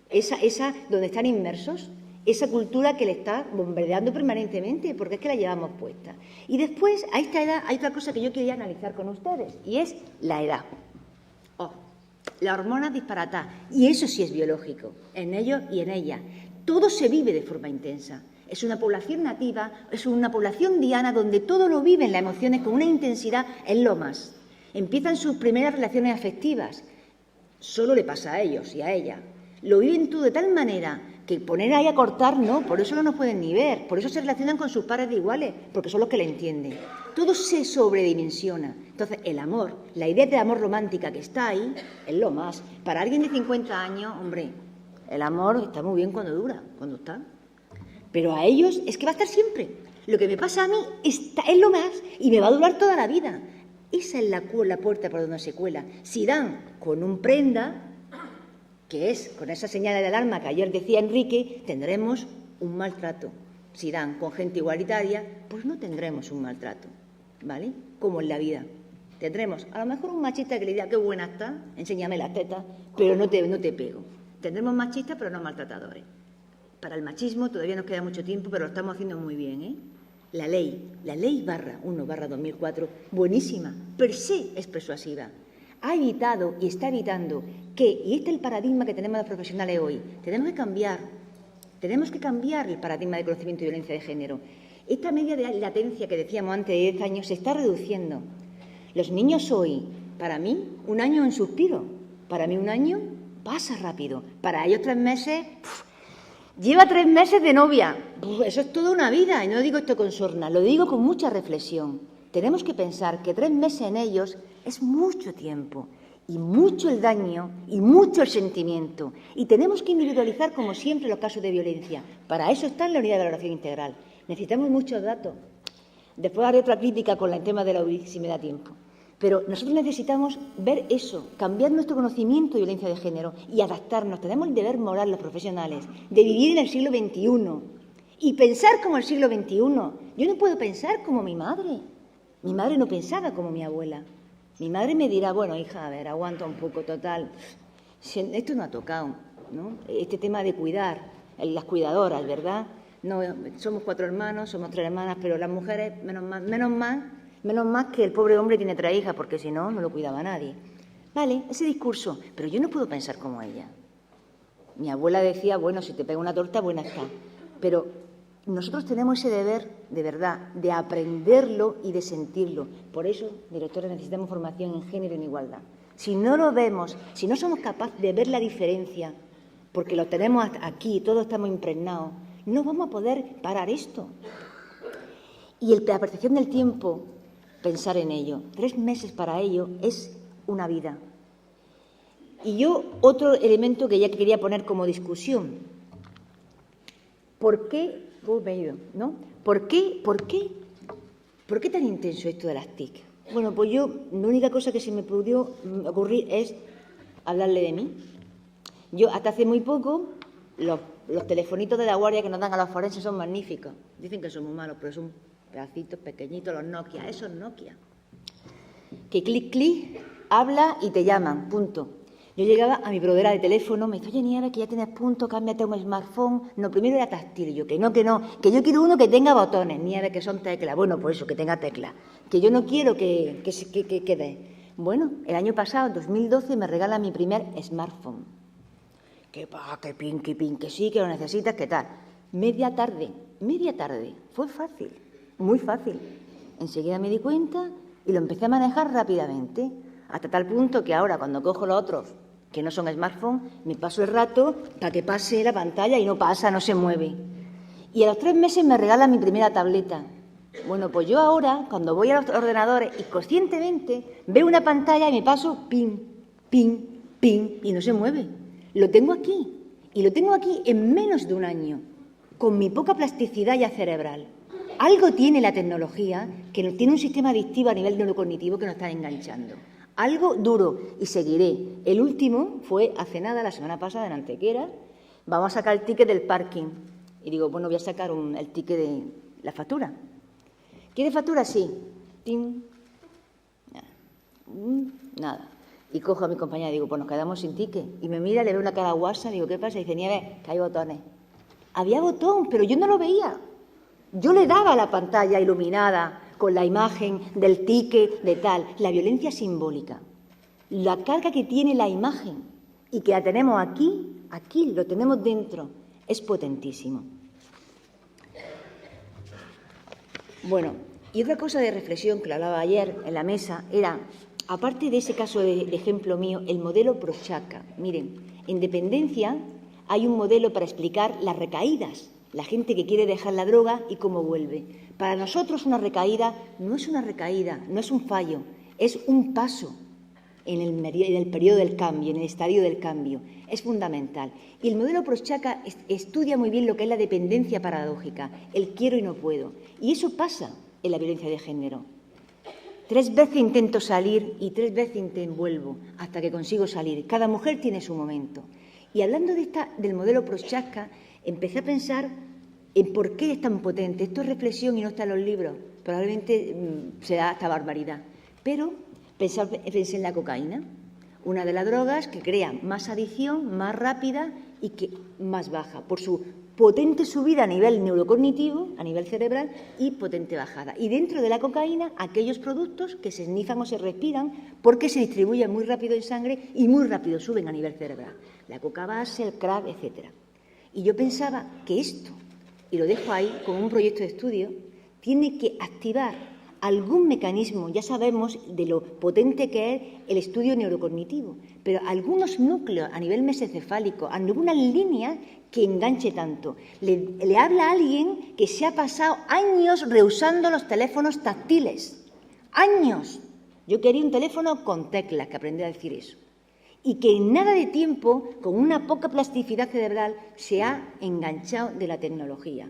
esa donde están inmersos, esa cultura que le está bombardeando permanentemente, porque es que la llevamos puesta. Y después, a esta edad, hay otra cosa que yo quería analizar con ustedes, y es la edad. La hormona disparata, y eso sí es biológico, en ellos y en ella. Todo se vive de forma intensa. Es una población nativa, es una población diana donde todo lo viven las emociones con una intensidad en lo más. Empiezan sus primeras relaciones afectivas. Solo le pasa a ellos y a ella. Lo viven todo de tal manera que poner ahí a cortar, no, por eso no nos pueden ni ver. Por eso se relacionan con sus pares de iguales, porque son los que le entienden. Todo se sobredimensiona. Entonces, el amor, la idea de amor romántica que está ahí, es lo más. Para alguien de 50 años, hombre, el amor está muy bien cuando dura, cuando está. Pero a ellos es que va a estar siempre. Lo que me pasa a mí es lo más y me va a durar toda la vida. Esa es la puerta por donde se cuela. Si dan con un prenda, que es con esa señal de alarma que ayer decía Enrique, tendremos un maltrato. Si dan con gente igualitaria, pues no tendremos un maltrato, ¿vale? Como en la vida. Tendremos a lo mejor un machista que le diga qué buena está, enséñame las tetas, pero no te pego. Tendremos machistas, pero no maltratadores. Para el machismo todavía nos queda mucho tiempo, pero lo estamos haciendo muy bien, ¿eh? La ley /1/2004, buenísima, per se es persuasiva. Ha evitado y está evitando y este es el paradigma que tenemos los profesionales hoy, tenemos que cambiar el paradigma de conocimiento y violencia de género. Esta media de latencia que decíamos antes de 10 años se está reduciendo. Los niños hoy, para mí, un año en suspiro, para mí un año pasa rápido, para ellos 3 meses... Lleva 3 meses de novia. Eso es toda una vida. Y no digo esto con sorna, lo digo con mucha reflexión. Tenemos que pensar que 3 meses en ellos es mucho tiempo, y mucho el daño, y mucho el sentimiento. Y tenemos que individualizar, como siempre, los casos de violencia. Para eso está en la unidad de valoración integral. Necesitamos muchos datos. Después haré otra crítica con el tema de la UBI, si me da tiempo. Pero nosotros necesitamos ver eso, cambiar nuestro conocimiento de violencia de género y adaptarnos. Tenemos el deber moral, los profesionales, de vivir en el siglo XXI y pensar como el siglo XXI. Yo no puedo pensar como mi madre. Mi madre no pensaba como mi abuela. Mi madre me dirá, bueno, hija, a ver, aguanta un poco, total. Esto no ha tocado, ¿no? Este tema de cuidar, las cuidadoras, ¿verdad? No, somos 4 hermanos, somos 3 hermanas, pero las mujeres, menos más que el pobre hombre tiene 3 hijas, porque si no, no lo cuidaba nadie. Vale, ese discurso, pero yo no puedo pensar como ella. Mi abuela decía, bueno, si te pega una torta, buena está. Pero nosotros tenemos ese deber, de verdad, de aprenderlo y de sentirlo. Por eso, directora, necesitamos formación en género y en igualdad. Si no lo vemos, si no somos capaces de ver la diferencia, porque lo tenemos aquí, todos estamos impregnados, no vamos a poder parar esto. Y la percepción del tiempo, pensar en ello. 3 meses para ello es una vida. Y yo, otro elemento que ya quería poner como discusión. ¿Por qué? Me he ido, ¿no? ¿Por qué tan intenso esto de las TIC? Bueno, pues yo, la única cosa que se me pudo ocurrir es hablarle de mí. Yo, hasta hace muy poco, los telefonitos de la guardia que nos dan a los forenses son magníficos. Dicen que son muy malos, pero son pedacitos pequeñitos, los Nokia. Esos Nokia. Que clic, clic, habla y te llaman, punto. Yo llegaba a mi proveedora de teléfono, me dice, oye, Nieves, que ya tienes punto, cámbiate a un smartphone. No, primero era táctil. Yo, que no, que yo quiero uno que tenga botones. Nieves, que son teclas. Bueno, pues eso, que tenga teclas. Que yo no quiero que dé. Bueno, el año pasado, en 2012, me regala mi primer smartphone. Que pin, que sí, que lo necesitas, que tal. Media tarde. Fue fácil, muy fácil. Enseguida me di cuenta y lo empecé a manejar rápidamente. Hasta tal punto que ahora, cuando cojo los otros, que no son smartphones, me paso el rato para que pase la pantalla y no pasa, no se mueve. Y a los 3 meses me regala mi primera tableta. Bueno, pues yo ahora, cuando voy a los ordenadores y conscientemente veo una pantalla y me paso ping, ping, ping y no se mueve. Lo tengo aquí. Y lo tengo aquí en menos de un año, con mi poca plasticidad ya cerebral. Algo tiene la tecnología que tiene un sistema adictivo a nivel neurocognitivo que nos está enganchando. Algo duro, y seguiré. El último fue hace nada, la semana pasada, en Antequera. Vamos a sacar el ticket del parking. Y digo, bueno, voy a sacar el ticket de la factura. ¿Quiere factura? Sí. ¡Ting! Nada. Y cojo a mi compañera y digo, pues nos quedamos sin ticket. Y me mira, le veo una cara guasa, digo, ¿qué pasa? Y dice, Nieves, que hay botones. Había botón, pero yo no lo veía. Yo le daba la pantalla iluminada con la imagen del ticket, de tal. La violencia simbólica, la carga que tiene la imagen y que la tenemos aquí lo tenemos dentro, es potentísimo. Bueno, y otra cosa de reflexión que lo hablaba ayer en la mesa era, aparte de ese caso de ejemplo mío, el modelo Prochaska. Miren, en dependencia hay un modelo para explicar las recaídas, la gente que quiere dejar la droga y cómo vuelve. Para nosotros una recaída no es una recaída, no es un fallo, es un paso en el periodo del cambio, en el estadio del cambio. Es fundamental. Y el modelo Prochaska estudia muy bien lo que es la dependencia paradójica, el quiero y no puedo. Y eso pasa en la violencia de género. 3 veces intento salir y 3 veces vuelvo hasta que consigo salir. Cada mujer tiene su momento. Y hablando del modelo Prochaska, empecé a pensar en por qué es tan potente. Esto es reflexión y no está en los libros. Probablemente se da esta barbaridad. Pero pensé en la cocaína, una de las drogas que crea más adicción, más rápida y que más baja, por su potente subida a nivel neurocognitivo, a nivel cerebral, y potente bajada. Y dentro de la cocaína, aquellos productos que se snifan o se respiran porque se distribuyen muy rápido en sangre y muy rápido suben a nivel cerebral. La coca base, el crack, etc. Y yo pensaba que esto, y lo dejo ahí como un proyecto de estudio, tiene que activar algún mecanismo, ya sabemos de lo potente que es el estudio neurocognitivo, pero algunos núcleos a nivel mesencefálico, alguna línea que enganche tanto. Le habla a alguien que se ha pasado años rehusando los teléfonos táctiles. ¡Años! Yo quería un teléfono con teclas, que aprendí a decir eso. Y que en nada de tiempo, con una poca plasticidad cerebral, se ha enganchado de la tecnología.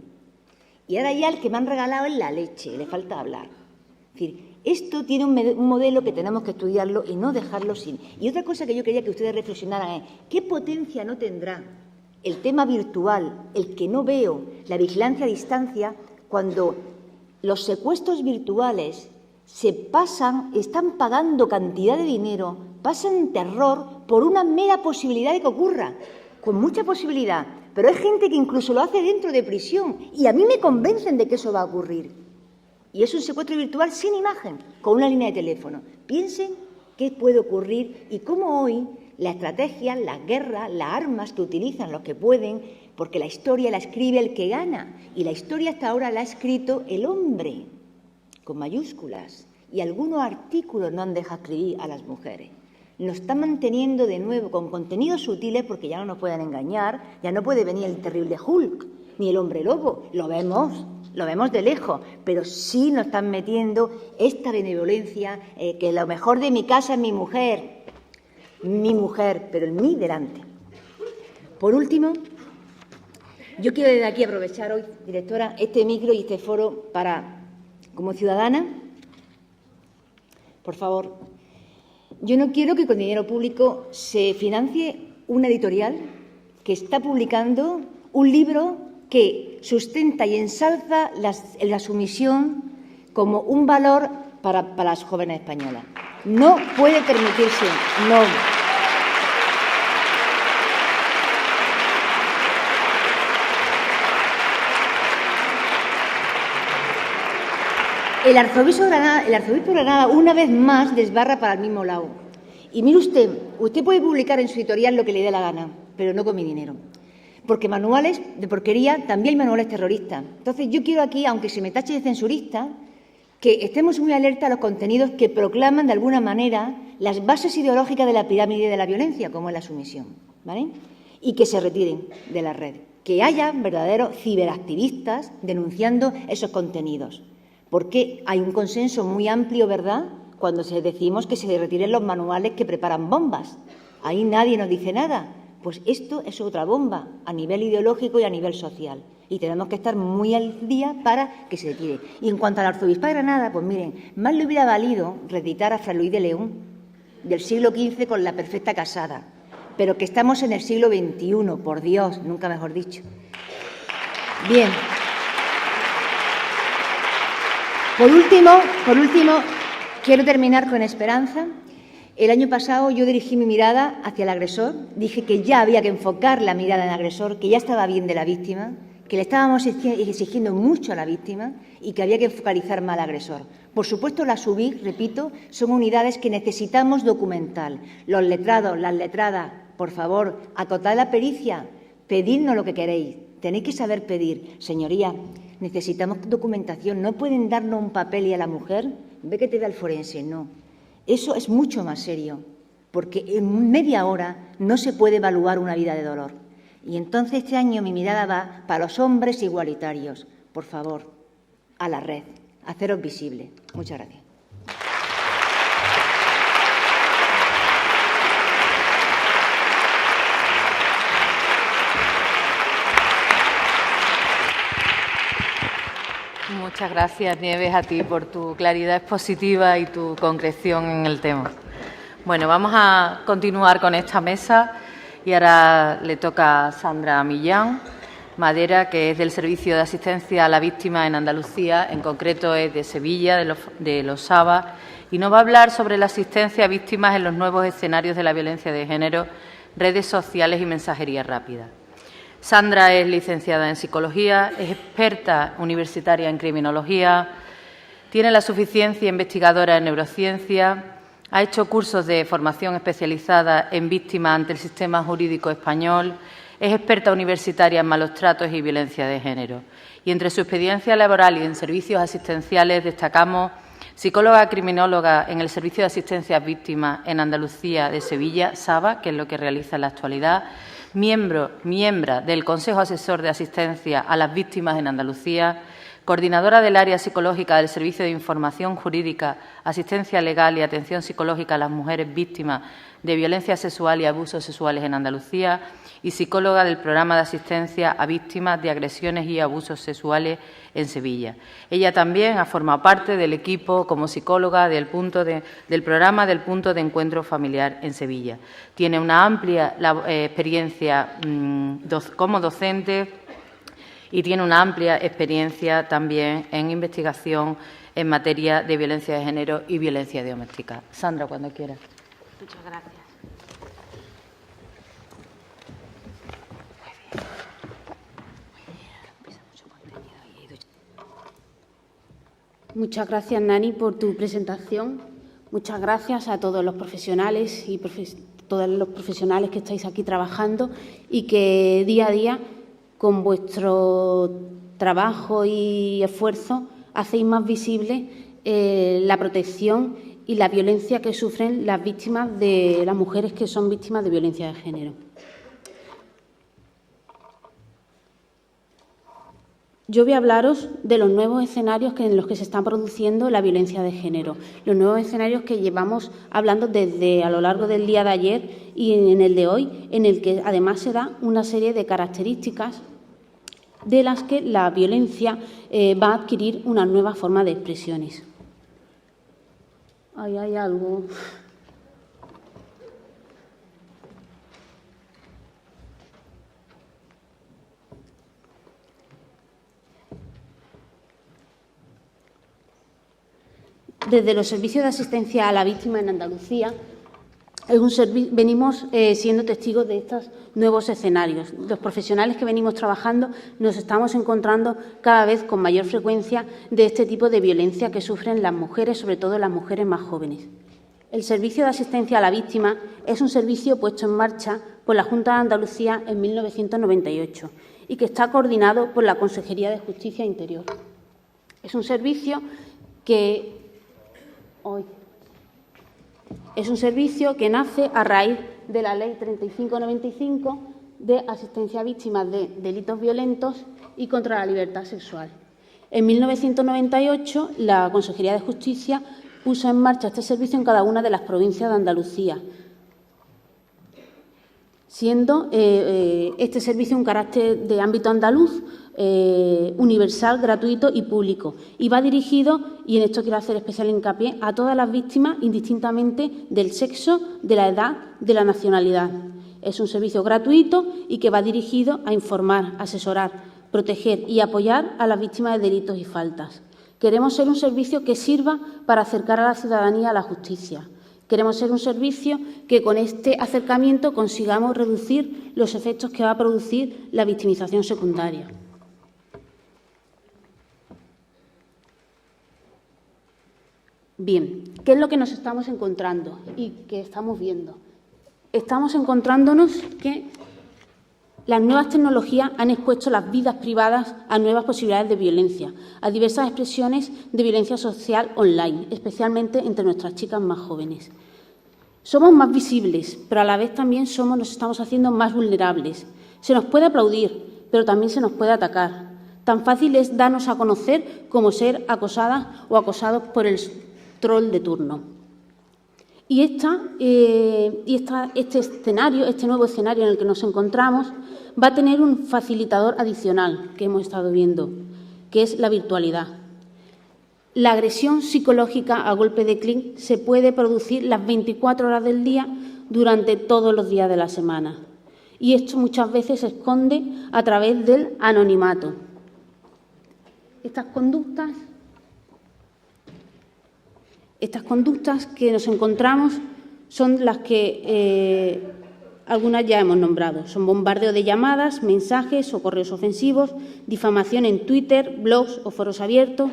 Y ahora ya el que me han regalado es la leche, le falta hablar. Es decir, esto tiene un modelo que tenemos que estudiarlo y no dejarlo sin. Y otra cosa que yo quería que ustedes reflexionaran es, ¿qué potencia no tendrá el tema virtual, el que no veo, la vigilancia a distancia, cuando los secuestros virtuales están pagando cantidad de dinero, pasan terror por una mera posibilidad de que ocurra, con mucha posibilidad, pero hay gente que incluso lo hace dentro de prisión y a mí me convencen de que eso va a ocurrir. Y es un secuestro virtual sin imagen, con una línea de teléfono. Piensen qué puede ocurrir y cómo hoy la estrategia, las guerras, las armas que utilizan los que pueden, porque la historia la escribe el que gana y la historia hasta ahora la ha escrito el hombre, con mayúsculas, y algunos artículos no han dejado escribir a las mujeres. Nos están manteniendo de nuevo con contenidos sutiles porque ya no nos pueden engañar, ya no puede venir el terrible Hulk ni el hombre lobo, lo vemos de lejos, pero sí nos están metiendo esta benevolencia, que lo mejor de mi casa es mi mujer, pero el mí delante. Por último, yo quiero desde aquí aprovechar hoy, directora, este micro y este foro para, como ciudadana, por favor, yo no quiero que con dinero público se financie una editorial que está publicando un libro que sustenta y ensalza la sumisión como un valor para las jóvenes españolas. No puede permitirse, no. El arzobispo de Granada, una vez más, desbarra para el mismo lado. Y mire usted puede publicar en su editorial lo que le dé la gana, pero no con mi dinero. Porque manuales de porquería, también hay manuales terroristas. Entonces, yo quiero aquí, aunque se me tache de censurista, que estemos muy alerta a los contenidos que proclaman, de alguna manera, las bases ideológicas de la pirámide de la violencia, como es la sumisión, ¿vale? Y que se retiren de la red. Que haya verdaderos ciberactivistas denunciando esos contenidos. Porque hay un consenso muy amplio, ¿verdad?, cuando decimos que se retiren los manuales que preparan bombas. Ahí nadie nos dice nada. Pues esto es otra bomba a nivel ideológico y a nivel social. Y tenemos que estar muy al día para que se retire. Y en cuanto al arzobispo de Granada, pues miren, más le hubiera valido reeditar a Fray Luis de León del siglo XV con La perfecta casada. Pero que estamos en el siglo XXI, por Dios, nunca mejor dicho. Bien. Por último, quiero terminar con esperanza. El año pasado yo dirigí mi mirada hacia el agresor, dije que ya había que enfocar la mirada en el agresor, que ya estaba bien de la víctima, que le estábamos exigiendo mucho a la víctima y que había que focalizar más al agresor. Por supuesto, las UBIC, repito, son unidades que necesitamos documentar. Los letrados, las letradas, por favor, acotad la pericia, pedidnos lo que queréis. Tenéis que saber pedir. Señoría, necesitamos documentación. No pueden darnos un papel y a la mujer, ve que te da el forense, no. Eso es mucho más serio, porque en media hora no se puede evaluar una vida de dolor. Y entonces este año mi mirada va para los hombres igualitarios. Por favor, a la red, haceros visible. Muchas gracias. Muchas gracias, Nieves, a ti por tu claridad expositiva y tu concreción en el tema. Bueno, vamos a continuar con esta mesa y ahora le toca a Sandra Millán Madera, que es del Servicio de Asistencia a la Víctima en Andalucía, en concreto es de Sevilla, de Los Sabas, y nos va a hablar sobre la asistencia a víctimas en los nuevos escenarios de la violencia de género, redes sociales y mensajería rápida. Sandra es licenciada en Psicología, es experta universitaria en Criminología, tiene la suficiencia investigadora en Neurociencia, ha hecho cursos de formación especializada en víctimas ante el sistema jurídico español, es experta universitaria en malos tratos y violencia de género. Y entre su experiencia laboral y en servicios asistenciales destacamos psicóloga criminóloga en el Servicio de Asistencia a Víctimas en Andalucía de Sevilla, SAVA, que es lo que realiza en la actualidad, miembro del Consejo Asesor de Asistencia a las Víctimas en Andalucía, coordinadora del área psicológica del Servicio de Información Jurídica, Asistencia Legal y Atención Psicológica a las Mujeres Víctimas de Violencia Sexual y Abusos Sexuales en Andalucía y psicóloga del Programa de Asistencia a Víctimas de Agresiones y Abusos Sexuales en Sevilla. Ella también ha formado parte del equipo como psicóloga del programa del Punto de Encuentro Familiar en Sevilla. Tiene una amplia experiencia como docente y tiene una amplia experiencia también en investigación en materia de violencia de género y violencia doméstica. Sandra, cuando quieras. Muchas gracias. Muchas gracias, Nani, por tu presentación. Muchas gracias a todos los profesionales y todos los profesionales que estáis aquí trabajando y que día a día, con vuestro trabajo y esfuerzo, hacéis más visible la protección y la violencia que sufren las mujeres que son víctimas de violencia de género. Yo voy a hablaros de los nuevos escenarios en los que se está produciendo la violencia de género, los nuevos escenarios que llevamos hablando desde a lo largo del día de ayer y en el de hoy, en el que además se da una serie de características de las que la violencia va a adquirir una nueva forma de expresiones. Ahí hay algo. Desde los servicios de asistencia a la víctima en Andalucía, venimos siendo testigos de estos nuevos escenarios. Los profesionales que venimos trabajando nos estamos encontrando cada vez con mayor frecuencia de este tipo de violencia que sufren las mujeres, sobre todo las mujeres más jóvenes. El Servicio de Asistencia a la Víctima es un servicio puesto en marcha por la Junta de Andalucía en 1998 y que está coordinado por la Consejería de Justicia e Interior. Es un servicio que nace a raíz de la Ley 3595 de asistencia a víctimas de delitos violentos y contra la libertad sexual. En 1998, la Consejería de Justicia puso en marcha este servicio en cada una de las provincias de Andalucía, siendo este servicio un carácter de ámbito andaluz, universal, gratuito y público. Y va dirigido, y en esto quiero hacer especial hincapié, a todas las víctimas, indistintamente del sexo, de la edad, de la nacionalidad. Es un servicio gratuito y que va dirigido a informar, asesorar, proteger y apoyar a las víctimas de delitos y faltas. Queremos ser un servicio que sirva para acercar a la ciudadanía a la justicia. Queremos ser un servicio que con este acercamiento consigamos reducir los efectos que va a producir la victimización secundaria. Bien, ¿qué es lo que nos estamos encontrando y qué estamos viendo? Estamos encontrándonos que las nuevas tecnologías han expuesto las vidas privadas a nuevas posibilidades de violencia, a diversas expresiones de violencia social online, especialmente entre nuestras chicas más jóvenes. Somos más visibles, pero a la vez también nos estamos haciendo más vulnerables. Se nos puede aplaudir, pero también se nos puede atacar. Tan fácil es darnos a conocer como ser acosadas o acosados por el troll de turno. Y este nuevo escenario en el que nos encontramos va a tener un facilitador adicional que hemos estado viendo, que es la virtualidad. La agresión psicológica a golpe de clic se puede producir las 24 horas del día durante todos los días de la semana. Y esto muchas veces se esconde a través del anonimato. Estas conductas que nos encontramos son las que algunas ya hemos nombrado. Son bombardeo de llamadas, mensajes o correos ofensivos, difamación en Twitter, blogs o foros abiertos,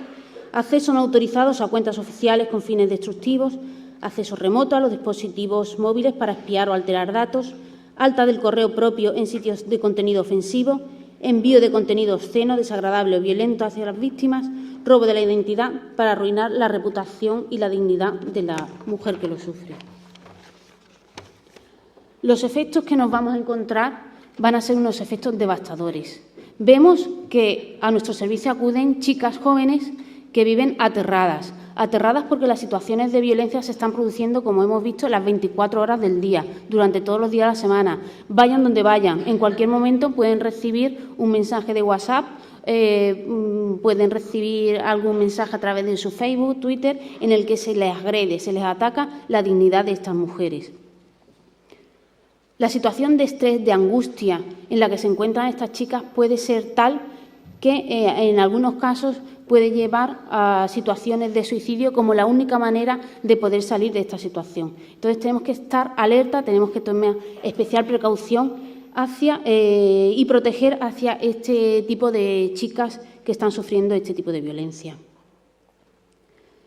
acceso no autorizados a cuentas oficiales con fines destructivos, acceso remoto a los dispositivos móviles para espiar o alterar datos, alta del correo propio en sitios de contenido ofensivo, envío de contenido obsceno, desagradable o violento hacia las víctimas, robo de la identidad para arruinar la reputación y la dignidad de la mujer que lo sufre. Los efectos que nos vamos a encontrar van a ser unos efectos devastadores. Vemos que a nuestro servicio acuden chicas jóvenes que viven aterradas porque las situaciones de violencia se están produciendo, como hemos visto, las 24 horas del día, durante todos los días de la semana. Vayan donde vayan, en cualquier momento pueden recibir un mensaje de WhatsApp, pueden recibir algún mensaje a través de su Facebook, Twitter, en el que se les agrede, se les ataca la dignidad de estas mujeres. La situación de estrés, de angustia en la que se encuentran estas chicas puede ser tal que en algunos casos puede llevar a situaciones de suicidio como la única manera de poder salir de esta situación. Entonces tenemos que estar alerta, tenemos que tomar especial precaución y proteger hacia este tipo de chicas que están sufriendo este tipo de violencia.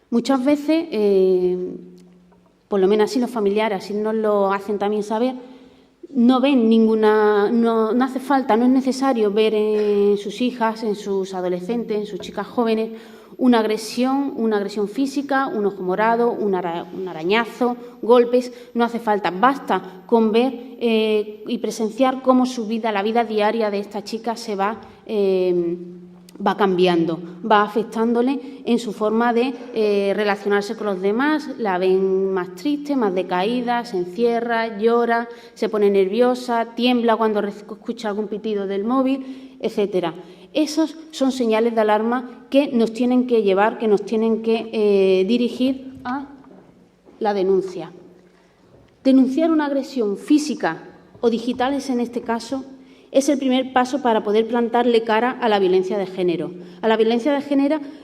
Muchas veces, por lo menos así los familiares, así nos lo hacen también saber, no ven ninguna, no hace falta, no es necesario ver en sus hijas, en sus adolescentes, en sus chicas jóvenes, una agresión física, un ojo morado, un arañazo, golpes, no hace falta. Basta con ver y presenciar cómo su vida, la vida diaria de esta chica se va cambiando, va afectándole en su forma de relacionarse con los demás. La ven más triste, más decaída, se encierra, llora, se pone nerviosa, tiembla cuando escucha algún pitido del móvil, etcétera. Esos son señales de alarma que nos tienen que llevar, que nos tienen que dirigir a la denuncia. Denunciar una agresión física o digital es, en este caso, es el primer paso para poder plantarle cara a la violencia de género,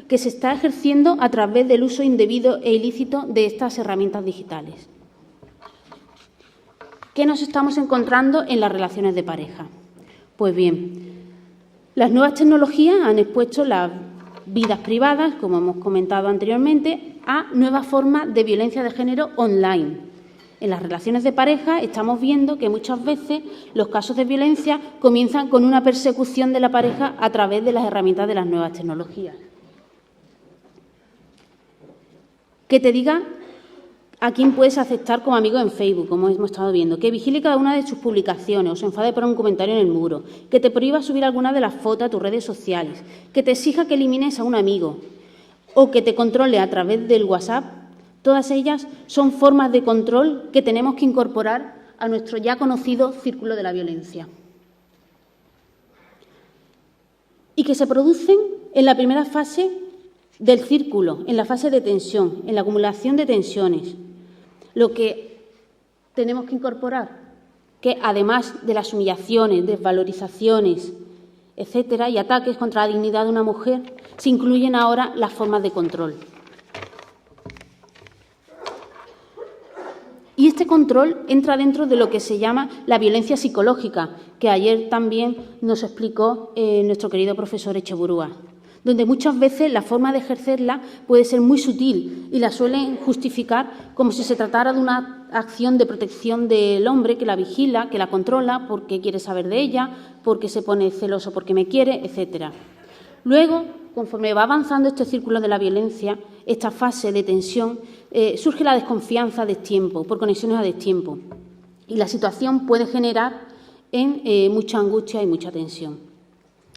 que se está ejerciendo a través del uso indebido e ilícito de estas herramientas digitales. ¿Qué nos estamos encontrando en las relaciones de pareja? Pues bien, las nuevas tecnologías han expuesto las vidas privadas, como hemos comentado anteriormente, a nuevas formas de violencia de género online. En las relaciones de pareja estamos viendo que muchas veces los casos de violencia comienzan con una persecución de la pareja a través de las herramientas de las nuevas tecnologías. Que te diga a quién puedes aceptar como amigo en Facebook, como hemos estado viendo, que vigile cada una de sus publicaciones o se enfade por un comentario en el muro, que te prohíba subir alguna de las fotos a tus redes sociales, que te exija que elimines a un amigo o que te controle a través del WhatsApp. Todas ellas son formas de control que tenemos que incorporar a nuestro ya conocido círculo de la violencia. Y que se producen en la primera fase del círculo, en la fase de tensión, en la acumulación de tensiones. Lo que tenemos que incorporar, que además de las humillaciones, desvalorizaciones, etcétera, y ataques contra la dignidad de una mujer, se incluyen ahora las formas de control. Y este control entra dentro de lo que se llama la violencia psicológica, que ayer también nos explicó nuestro querido profesor Echeburúa, donde muchas veces la forma de ejercerla puede ser muy sutil y la suelen justificar como si se tratara de una acción de protección del hombre que la vigila, que la controla, porque quiere saber de ella, porque se pone celoso porque me quiere, etcétera. Luego, conforme va avanzando este círculo de la violencia, esta fase de tensión, surge la desconfianza a destiempo, por conexiones a destiempo, y la situación puede generar mucha angustia y mucha tensión.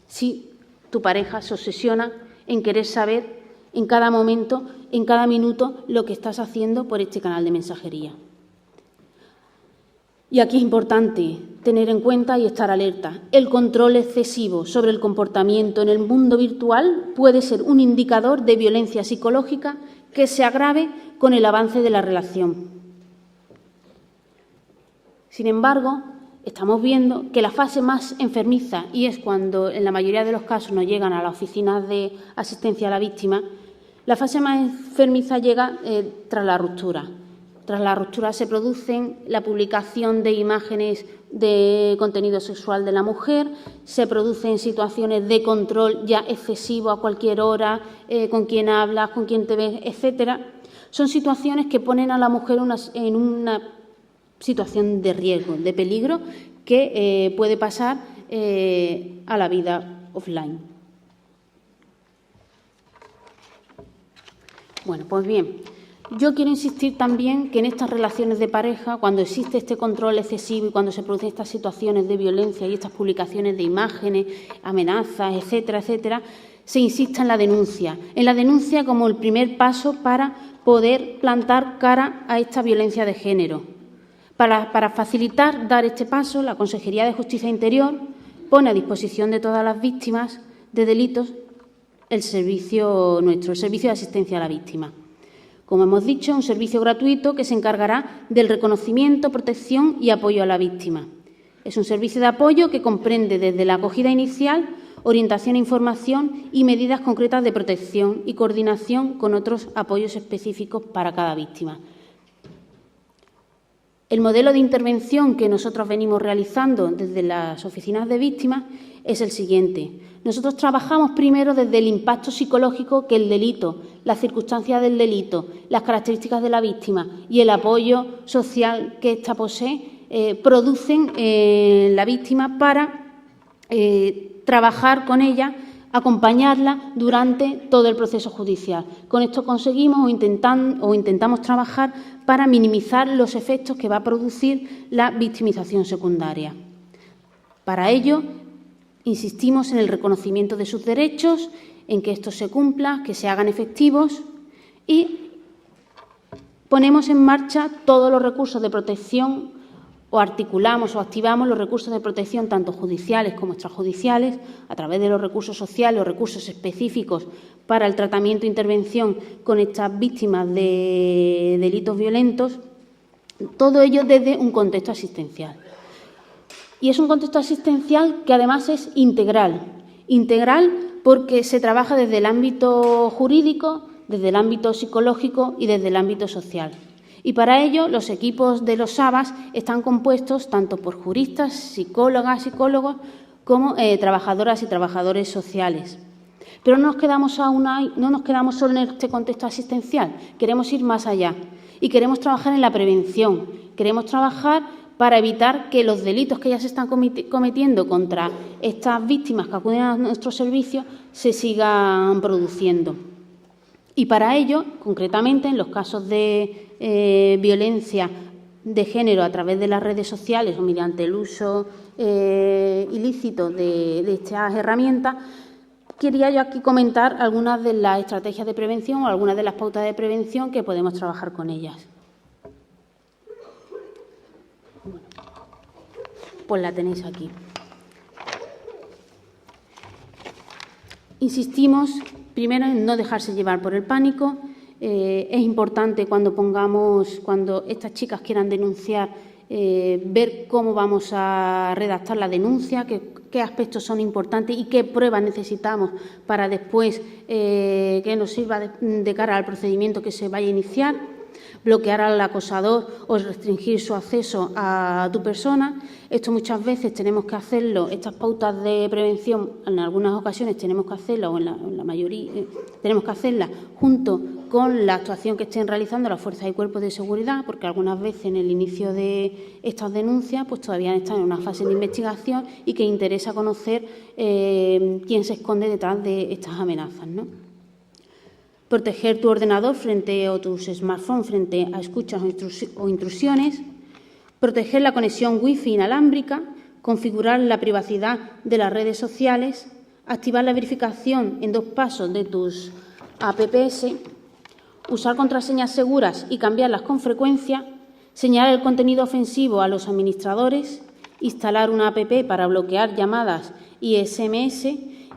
Si tu pareja se obsesiona en querer saber en cada momento, en cada minuto, lo que estás haciendo por este canal de mensajería. Y aquí es importante tener en cuenta y estar alerta. El control excesivo sobre el comportamiento en el mundo virtual puede ser un indicador de violencia psicológica que se agrave con el avance de la relación. Sin embargo, estamos viendo que la fase más enfermiza, y es cuando en la mayoría de los casos nos llegan a las oficinas de asistencia a la víctima, la fase más enfermiza llega tras la ruptura. Tras la ruptura se producen la publicación de imágenes de contenido sexual de la mujer, se producen situaciones de control ya excesivo a cualquier hora, con quién hablas, con quién te ves, etcétera. Son situaciones que ponen a la mujer en una situación de riesgo, de peligro, que puede pasar a la vida offline. Bueno, pues bien, yo quiero insistir también que en estas relaciones de pareja, cuando existe este control excesivo y cuando se producen estas situaciones de violencia y estas publicaciones de imágenes, amenazas, etcétera, etcétera, se insista en la denuncia como el primer paso para poder plantar cara a esta violencia de género. Para facilitar dar este paso, la Consejería de Justicia e Interior pone a disposición de todas las víctimas de delitos el servicio de asistencia a la víctima. Como hemos dicho, un servicio gratuito que se encargará del reconocimiento, protección y apoyo a la víctima. Es un servicio de apoyo que comprende desde la acogida inicial, orientación e información y medidas concretas de protección y coordinación con otros apoyos específicos para cada víctima. El modelo de intervención que nosotros venimos realizando desde las oficinas de víctimas es el siguiente. Nosotros trabajamos primero desde el impacto psicológico que el delito, las circunstancias del delito, las características de la víctima y el apoyo social que ésta posee, producen la víctima para trabajar con ella, acompañarla durante todo el proceso judicial. Con esto conseguimos o intentamos trabajar para minimizar los efectos que va a producir la victimización secundaria. Para ello, insistimos en el reconocimiento de sus derechos, en que estos se cumplan, que se hagan efectivos y ponemos en marcha todos los recursos de protección o articulamos o activamos los recursos de protección tanto judiciales como extrajudiciales a través de los recursos sociales o recursos específicos para el tratamiento e intervención con estas víctimas de delitos violentos, todo ello desde un contexto asistencial. Y es un contexto asistencial que además es integral porque se trabaja desde el ámbito jurídico, desde el ámbito psicológico y desde el ámbito social. Y para ello los equipos de los SABAS están compuestos tanto por juristas, psicólogas, psicólogos, como trabajadoras y trabajadores sociales. Pero no nos quedamos solo en este contexto asistencial, queremos ir más allá y queremos trabajar en la prevención, queremos trabajar para evitar que los delitos que ya se están cometiendo contra estas víctimas que acuden a nuestros servicios se sigan produciendo. Y para ello, concretamente, en los casos de violencia de género a través de las redes sociales o mediante el uso ilícito de estas herramientas, quería yo aquí comentar algunas de las estrategias de prevención o algunas de las pautas de prevención que podemos trabajar con ellas. Bueno, pues la tenéis aquí. Insistimos primero en no dejarse llevar por el pánico. Es importante cuando estas chicas quieran denunciar, ver cómo vamos a redactar la denuncia, qué aspectos son importantes y qué pruebas necesitamos para después que nos sirva de cara al procedimiento que se vaya a iniciar. Bloquear al acosador o restringir su acceso a tu persona. Esto muchas veces tenemos que hacerlo, estas pautas de prevención, en algunas ocasiones tenemos que hacerlo, o en la mayoría tenemos que hacerlas junto con la actuación que estén realizando las fuerzas y cuerpos de seguridad, porque algunas veces en el inicio de estas denuncias pues todavía están en una fase de investigación y que interesa conocer quién se esconde detrás de estas amenazas, ¿no? Proteger tu ordenador o tus smartphones frente a escuchas o intrusiones. Proteger la conexión wifi inalámbrica. Configurar la privacidad de las redes sociales. Activar la verificación en 2 pasos de tus apps. Usar contraseñas seguras y cambiarlas con frecuencia. Señalar el contenido ofensivo a los administradores. Instalar una app para bloquear llamadas y SMS.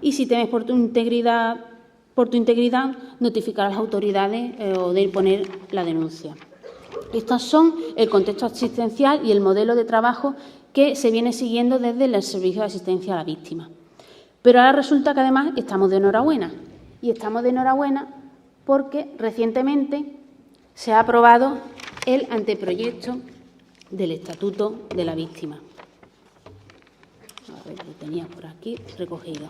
Y si temes por tu integridad, notificar a las autoridades o de poner la denuncia. Estos son el contexto asistencial y el modelo de trabajo que se viene siguiendo desde el Servicio de Asistencia a la Víctima. Pero ahora resulta que además estamos de enhorabuena. Y estamos de enhorabuena porque recientemente se ha aprobado el anteproyecto del Estatuto de la Víctima. A ver, lo tenía por aquí recogido.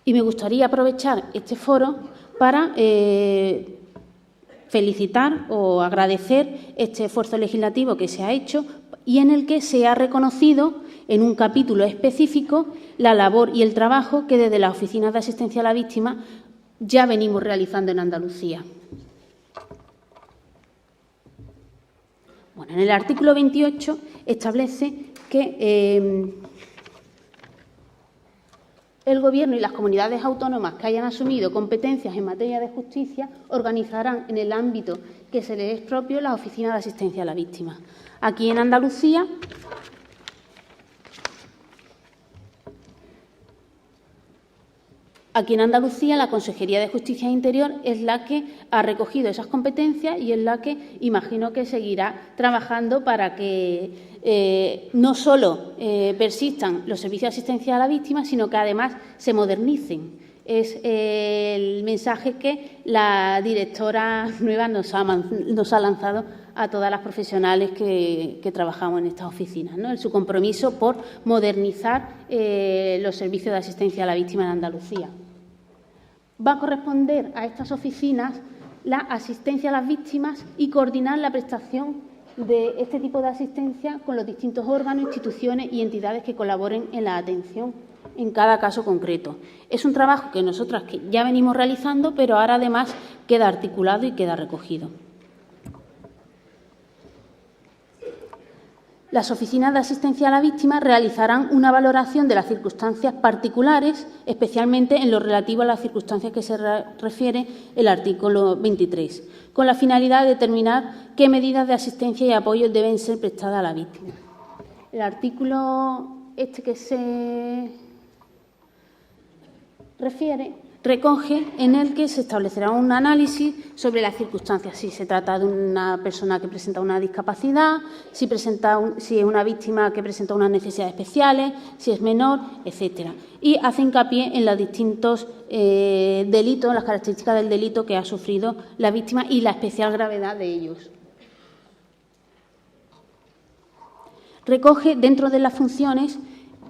Y me gustaría aprovechar este foro para felicitar o agradecer este esfuerzo legislativo que se ha hecho y en el que se ha reconocido en un capítulo específico la labor y el trabajo que desde la Oficina de Asistencia a la Víctima ya venimos realizando en Andalucía. Bueno, en el artículo 28 establece que el Gobierno y las comunidades autónomas que hayan asumido competencias en materia de justicia organizarán en el ámbito que se les es propio la Oficina de Asistencia a la Víctima. Aquí en Andalucía la Consejería de Justicia e Interior es la que ha recogido esas competencias y es la que imagino que seguirá trabajando para que no solo persistan los servicios de asistencia a la víctima, sino que además se modernicen. Es el mensaje que la directora nueva nos ha lanzado a todas las profesionales que trabajamos en estas oficinas, ¿no? Su compromiso por modernizar los servicios de asistencia a la víctima en Andalucía. Va a corresponder a estas oficinas la asistencia a las víctimas y coordinar la prestación de este tipo de asistencia con los distintos órganos, instituciones y entidades que colaboren en la atención en cada caso concreto. Es un trabajo que nosotras ya venimos realizando, pero ahora además queda articulado y queda recogido. Las oficinas de asistencia a la víctima realizarán una valoración de las circunstancias particulares, especialmente en lo relativo a las circunstancias que se refiere el artículo 23, con la finalidad de determinar qué medidas de asistencia y apoyo deben ser prestadas a la víctima. El artículo que se refiere recoge en el que se establecerá un análisis sobre las circunstancias, si se trata de una persona que presenta una discapacidad, si es una víctima que presenta unas necesidades especiales, si es menor, etcétera. Y hace hincapié en los distintos delitos, las características del delito que ha sufrido la víctima y la especial gravedad de ellos. Recoge dentro de las funciones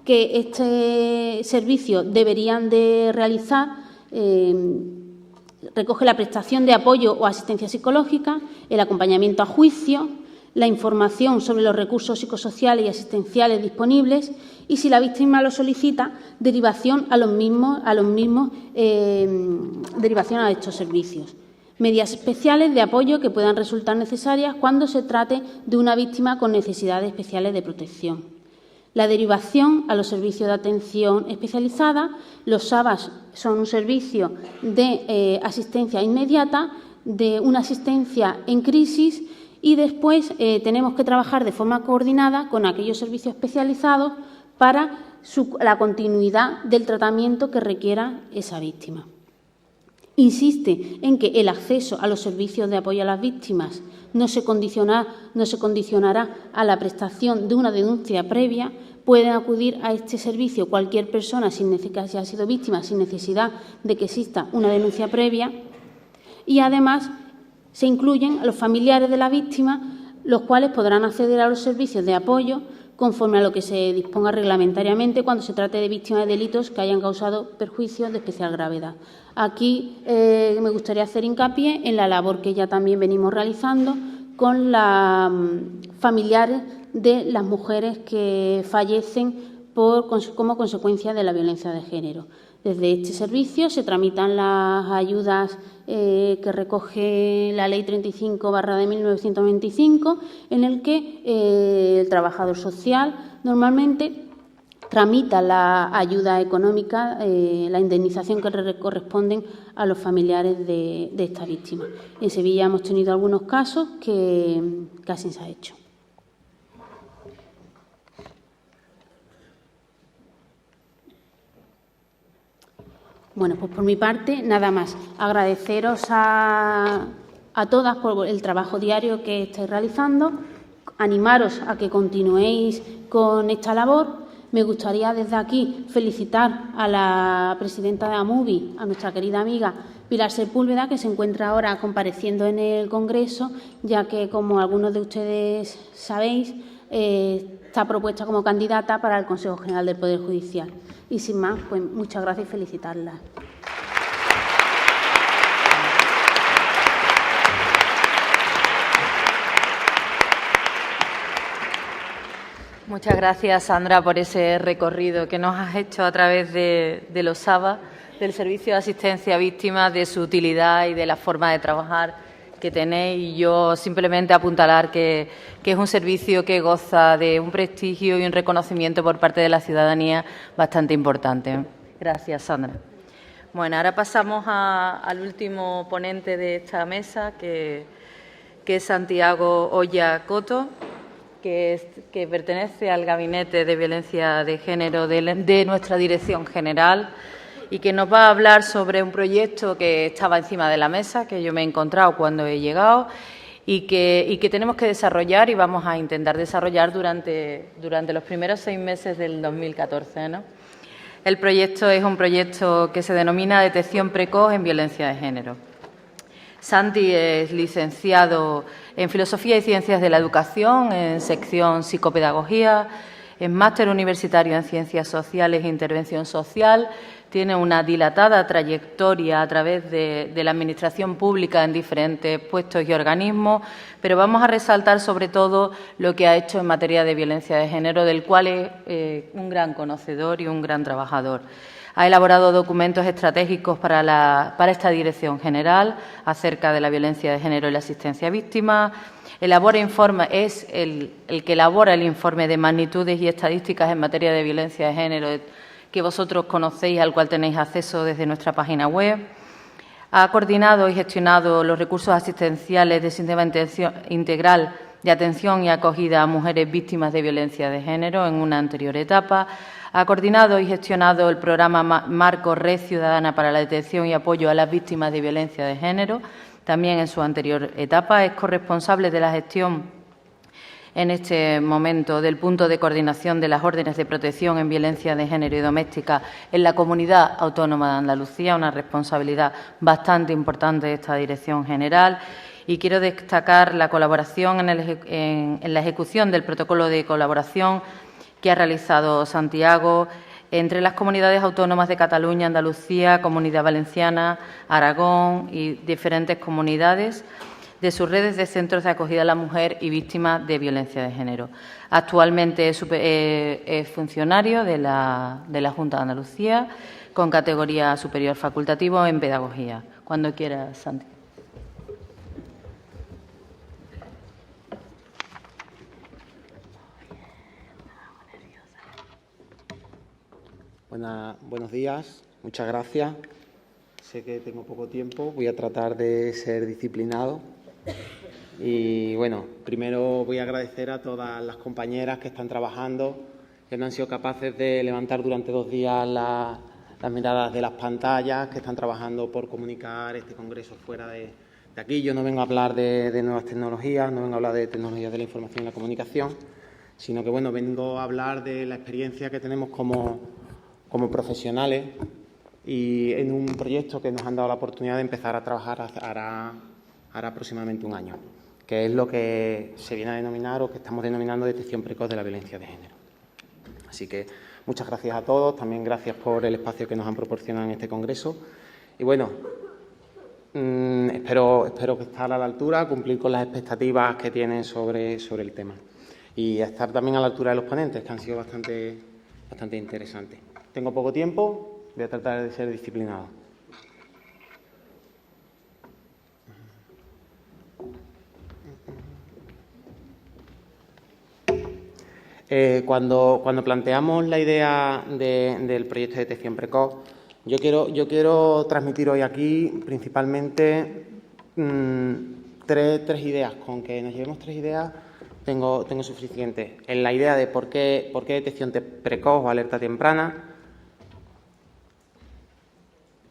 que este servicio deberían de realizar. Recoge la prestación de apoyo o asistencia psicológica, el acompañamiento a juicio, la información sobre los recursos psicosociales y asistenciales disponibles y, si la víctima lo solicita, derivación a derivación a estos servicios. Medidas especiales de apoyo que puedan resultar necesarias cuando se trate de una víctima con necesidades especiales de protección. La derivación a los servicios de atención especializada. Los SABAS son un servicio de asistencia inmediata, de una asistencia en crisis, y después tenemos que trabajar de forma coordinada con aquellos servicios especializados para la continuidad del tratamiento que requiera esa víctima. Insiste en que el acceso a los servicios de apoyo a las víctimas no se condicionará a la prestación de una denuncia previa. Pueden acudir a este servicio cualquier persona que haya sido víctima sin necesidad de que exista una denuncia previa, y además se incluyen a los familiares de la víctima, los cuales podrán acceder a los servicios de apoyo conforme a lo que se disponga reglamentariamente cuando se trate de víctimas de delitos que hayan causado perjuicios de especial gravedad. Aquí me gustaría hacer hincapié en la labor que ya también venimos realizando con las familiares de las mujeres que fallecen como consecuencia de la violencia de género. Desde este servicio se tramitan las ayudas que recoge la Ley 35/1995, en el que el trabajador social normalmente tramita la ayuda económica, la indemnización que le corresponden a los familiares de esta víctima. En Sevilla hemos tenido algunos casos que casi se ha hecho. Bueno, pues por mi parte, nada más. Agradeceros a todas por el trabajo diario que estáis realizando, animaros a que continuéis con esta labor. Me gustaría desde aquí felicitar a la presidenta de Amubi, a nuestra querida amiga Pilar Sepúlveda, que se encuentra ahora compareciendo en el Congreso, ya que, como algunos de ustedes sabéis, está propuesta como candidata para el Consejo General del Poder Judicial. Y sin más, pues muchas gracias y felicitarla. Muchas gracias, Sandra, por ese recorrido que nos has hecho a través de los SABA, del Servicio de Asistencia a Víctimas, de su utilidad y de la forma de trabajar que tenéis. Y yo simplemente apuntalar que es un servicio que goza de un prestigio y un reconocimiento por parte de la ciudadanía bastante importante. Gracias, Sandra. Bueno, ahora pasamos al último ponente de esta mesa, que es Santiago Oya Coto, que pertenece al Gabinete de Violencia de Género de nuestra Dirección General, y que nos va a hablar sobre un proyecto que estaba encima de la mesa, que yo me he encontrado cuando he llegado, y que tenemos que desarrollar y vamos a intentar desarrollar durante los primeros 6 meses del 2014, ¿no? El proyecto es un proyecto que se denomina Detección Precoz en Violencia de Género. Santi es licenciado en Filosofía y Ciencias de la Educación, en sección Psicopedagogía, es máster universitario en Ciencias Sociales e Intervención Social. Tiene una dilatada trayectoria a través de la Administración pública en diferentes puestos y organismos, pero vamos a resaltar sobre todo lo que ha hecho en materia de violencia de género, del cual es un gran conocedor y un gran trabajador. Ha elaborado documentos estratégicos para esta Dirección General acerca de la violencia de género y la asistencia a víctimas. Es el que elabora el informe de magnitudes y estadísticas en materia de violencia de género que vosotros conocéis, al cual tenéis acceso desde nuestra página web. Ha coordinado y gestionado los recursos asistenciales del Sistema Integral de Atención y Acogida a Mujeres Víctimas de Violencia de Género en una anterior etapa. Ha coordinado y gestionado el programa Marco Red Ciudadana para la Detección y Apoyo a las Víctimas de Violencia de Género, también en su anterior etapa. Es corresponsable de la gestión en este momento del punto de coordinación de las órdenes de protección en violencia de género y doméstica en la Comunidad Autónoma de Andalucía, una responsabilidad bastante importante de esta Dirección General. Y quiero destacar la colaboración en la ejecución del protocolo de colaboración que ha realizado Santiago entre las comunidades autónomas de Cataluña, Andalucía, Comunidad Valenciana, Aragón y diferentes comunidades de sus redes de centros de acogida a la mujer y víctimas de violencia de género. Actualmente es funcionario de la Junta de Andalucía con categoría superior facultativo en pedagogía. Cuando quieras, Santi. Buenos días, muchas gracias. Sé que tengo poco tiempo, voy a tratar de ser disciplinado. Y bueno, primero voy a agradecer a todas las compañeras que están trabajando, que no han sido capaces de levantar durante 2 días las miradas de las pantallas, que están trabajando por comunicar este congreso fuera de aquí. Yo no vengo a hablar de nuevas tecnologías, no vengo a hablar de tecnologías de la información y la comunicación, sino que bueno, vengo a hablar de la experiencia que tenemos como profesionales y en un proyecto que nos han dado la oportunidad de empezar a trabajar hará aproximadamente 1 año, que es lo que se viene a denominar o que estamos denominando detección precoz de la violencia de género. Así que muchas gracias a todos, también gracias por el espacio que nos han proporcionado en este congreso. Y bueno, espero que estar a la altura, cumplir con las expectativas que tienen sobre el tema y estar también a la altura de los ponentes, que han sido bastante interesantes. Tengo poco tiempo, voy a tratar de ser disciplinado. Cuando planteamos la idea del proyecto de detección precoz, yo quiero transmitir hoy aquí principalmente 3 ideas. Con que nos llevemos 3 ideas tengo suficiente. En la idea de por qué detección precoz o alerta temprana,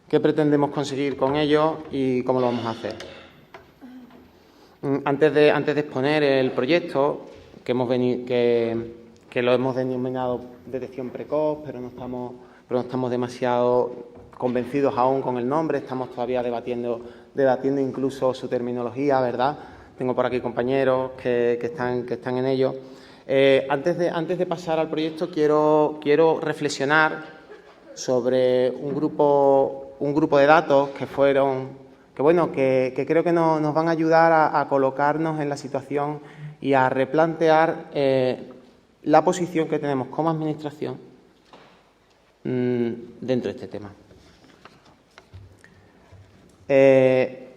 qué pretendemos conseguir con ello y cómo lo vamos a hacer. Antes de exponer el proyecto, que lo hemos denominado detección precoz, pero no estamos demasiado convencidos aún con el nombre, estamos todavía debatiendo incluso su terminología, ¿verdad? Tengo por aquí compañeros que están en ello. Antes de pasar al proyecto, quiero reflexionar sobre un grupo de datos que creo que nos van a ayudar a colocarnos en la situación y a replantear la posición que tenemos como Administración dentro de este tema.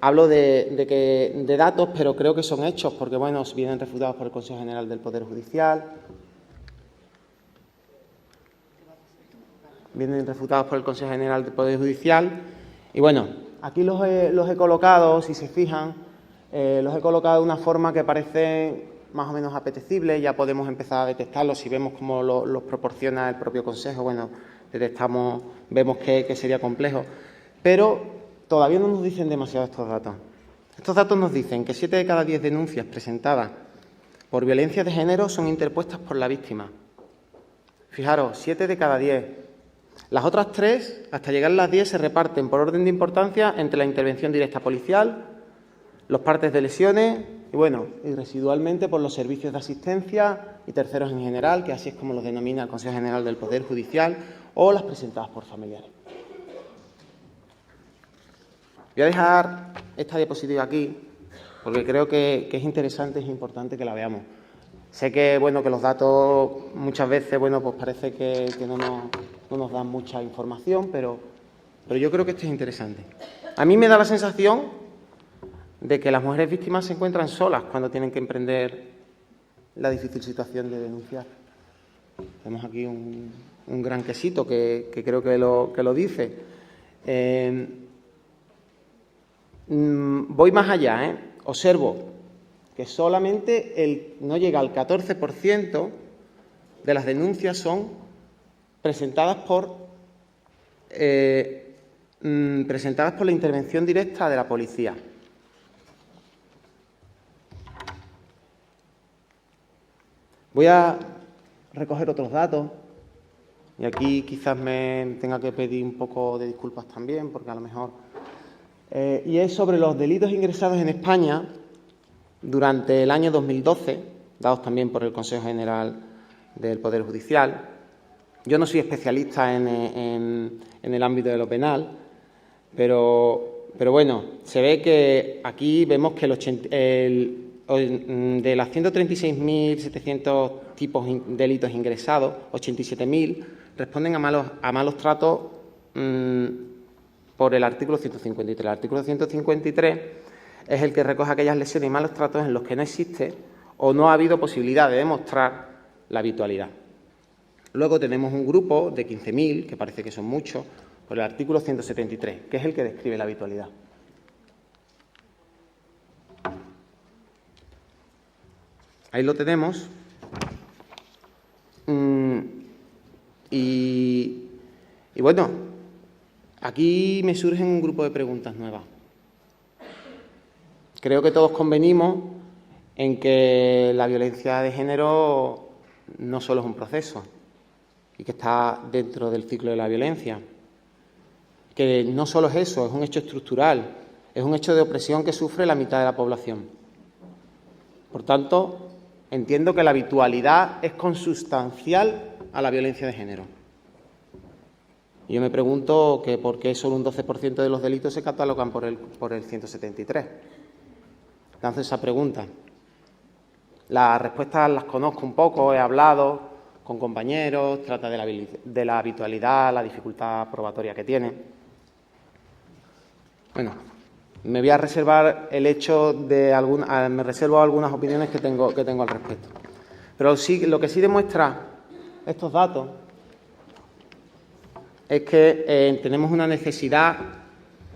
Hablo de datos, pero creo que son hechos porque, bueno, vienen refutados por el Consejo General del Poder Judicial. Y, bueno, aquí los he colocado, si se fijan, los he colocado de una forma que parece más o menos apetecible. Ya podemos empezar a detectarlos. Si vemos cómo los proporciona el propio Consejo, bueno, vemos que sería complejo. Pero todavía no nos dicen demasiado estos datos. Estos datos nos dicen que 7 de cada 10 denuncias presentadas por violencia de género son interpuestas por la víctima. Fijaros, 7 de cada 10. Las otras 3, hasta llegar a las 10, se reparten por orden de importancia entre la intervención directa policial, los partes de lesiones y, bueno, y residualmente por los servicios de asistencia y terceros en general, que así es como los denomina el Consejo General del Poder Judicial, o las presentadas por familiares. Voy a dejar esta diapositiva aquí porque creo que es interesante, es importante que la veamos. Sé que, bueno, que los datos muchas veces, bueno, pues parece que no nos dan mucha información, pero yo creo que esto es interesante. A mí me da la sensación de que las mujeres víctimas se encuentran solas cuando tienen que emprender la difícil situación de denunciar. Tenemos aquí un gran quesito que creo que lo dice. Voy más allá, Observo que solamente no llega al 14% de las denuncias son presentadas por la intervención directa de la policía. Voy a recoger otros datos y aquí quizás me tenga que pedir un poco de disculpas también, porque a lo mejor... y es sobre los delitos ingresados en España durante el año 2012, dados también por el Consejo General del Poder Judicial. Yo no soy especialista en el ámbito de lo penal, pero bueno, se ve que aquí vemos que de las 136.700 tipos de delitos ingresados, 87.000 responden a malos tratos por el artículo 153. El artículo 153 es el que recoge aquellas lesiones y malos tratos en los que no existe o no ha habido posibilidad de demostrar la habitualidad. Luego tenemos un grupo de 15.000, que parece que son muchos, por el artículo 173, que es el que describe la habitualidad. Ahí lo tenemos. Y bueno, aquí me surgen un grupo de preguntas nuevas. Creo que todos convenimos en que la violencia de género no solo es un proceso y que está dentro del ciclo de la violencia, que no solo es eso, es un hecho estructural, es un hecho de opresión que sufre la mitad de la población. Por tanto, entiendo que la habitualidad es consustancial a la violencia de género. Y yo me pregunto que por qué solo un 12% de los delitos se catalogan por el 173. Lanzo esa pregunta. Las respuestas las conozco un poco, he hablado con compañeros, trata de la habitualidad, la dificultad probatoria que tiene. Bueno, me voy a reservar el hecho de me reservo algunas opiniones que tengo al respecto. Pero sí, lo que sí demuestra estos datos es que tenemos una necesidad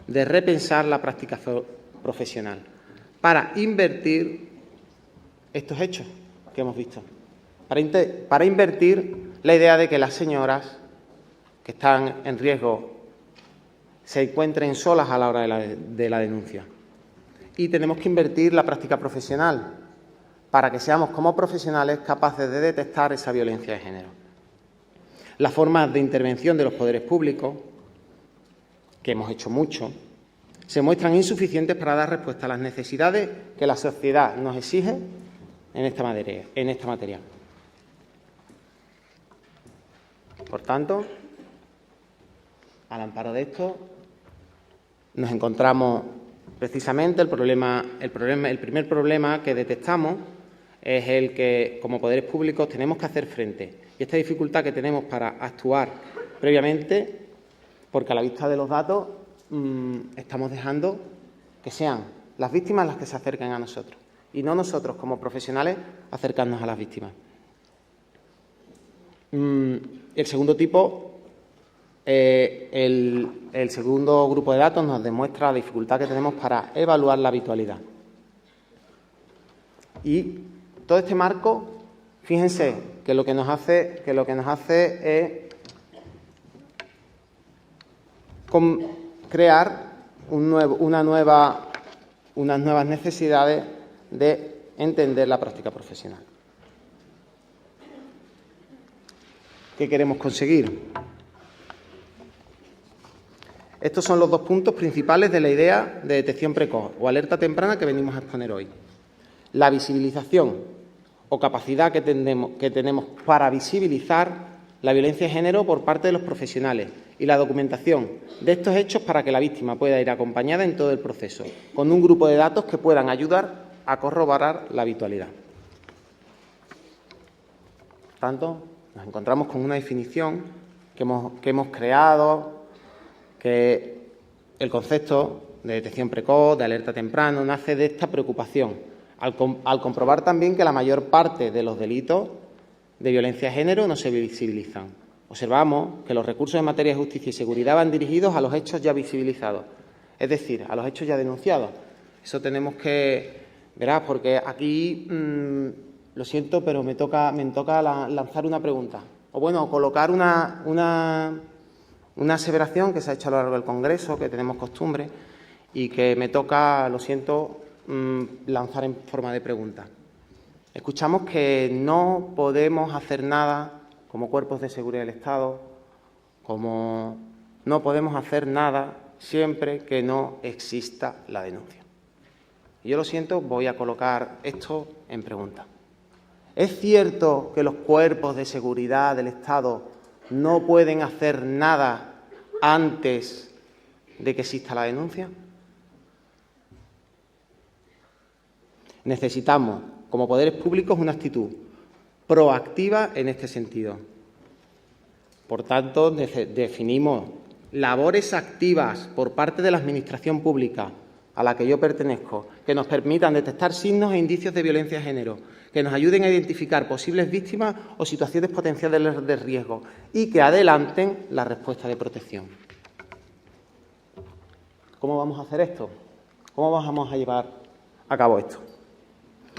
de repensar la práctica profesional para invertir estos hechos que hemos visto, para invertir la idea de que las señoras que están en riesgo se encuentren solas a la hora de la denuncia. Y tenemos que invertir la práctica profesional para que seamos como profesionales capaces de detectar esa violencia de género. Las formas de intervención de los poderes públicos, que hemos hecho mucho, se muestran insuficientes para dar respuesta a las necesidades que la sociedad nos exige en esta materia. Por tanto, al amparo de esto, nos encontramos precisamente el primer problema que detectamos es el que, como poderes públicos, tenemos que hacer frente. Y esta dificultad que tenemos para actuar previamente, porque a la vista de los datos estamos dejando que sean las víctimas las que se acerquen a nosotros y no nosotros, como profesionales, acercarnos a las víctimas. El segundo tipo, el segundo grupo de datos nos demuestra la dificultad que tenemos para evaluar la habitualidad. Y todo este marco, fíjense que lo que nos hace es crear unas nuevas necesidades de entender la práctica profesional. ¿Qué queremos conseguir? Estos son los dos puntos principales de la idea de detección precoz o alerta temprana que venimos a exponer hoy. La visibilización o capacidad que tenemos para visibilizar la violencia de género por parte de los profesionales y la documentación de estos hechos para que la víctima pueda ir acompañada en todo el proceso, con un grupo de datos que puedan ayudar a corroborar la habitualidad. Por tanto, nos encontramos con una definición que hemos creado, que el concepto de detección precoz, de alerta temprana, nace de esta preocupación, al comprobar también que la mayor parte de los delitos de violencia de género no se visibilizan. Observamos que los recursos en materia de justicia y seguridad van dirigidos a los hechos ya visibilizados, es decir, a los hechos ya denunciados. Eso tenemos que, verás, porque aquí, lo siento, pero me toca lanzar una pregunta, o bueno, colocar una aseveración que se ha hecho a lo largo del Congreso, que tenemos costumbre, y que me toca, lo siento, lanzar en forma de pregunta. Escuchamos que no podemos hacer nada como cuerpos de seguridad del Estado, como no podemos hacer nada siempre que no exista la denuncia. Y yo lo siento, voy a colocar esto en pregunta. ¿Es cierto que los cuerpos de seguridad del Estado no pueden hacer nada antes de que exista la denuncia? Necesitamos, como poderes públicos, una actitud proactiva en este sentido. Por tanto, definimos labores activas por parte de la Administración pública a la que yo pertenezco, que nos permitan detectar signos e indicios de violencia de género, que nos ayuden a identificar posibles víctimas o situaciones potenciales de riesgo y que adelanten la respuesta de protección. ¿Cómo vamos a hacer esto? ¿Cómo vamos a llevar a cabo esto?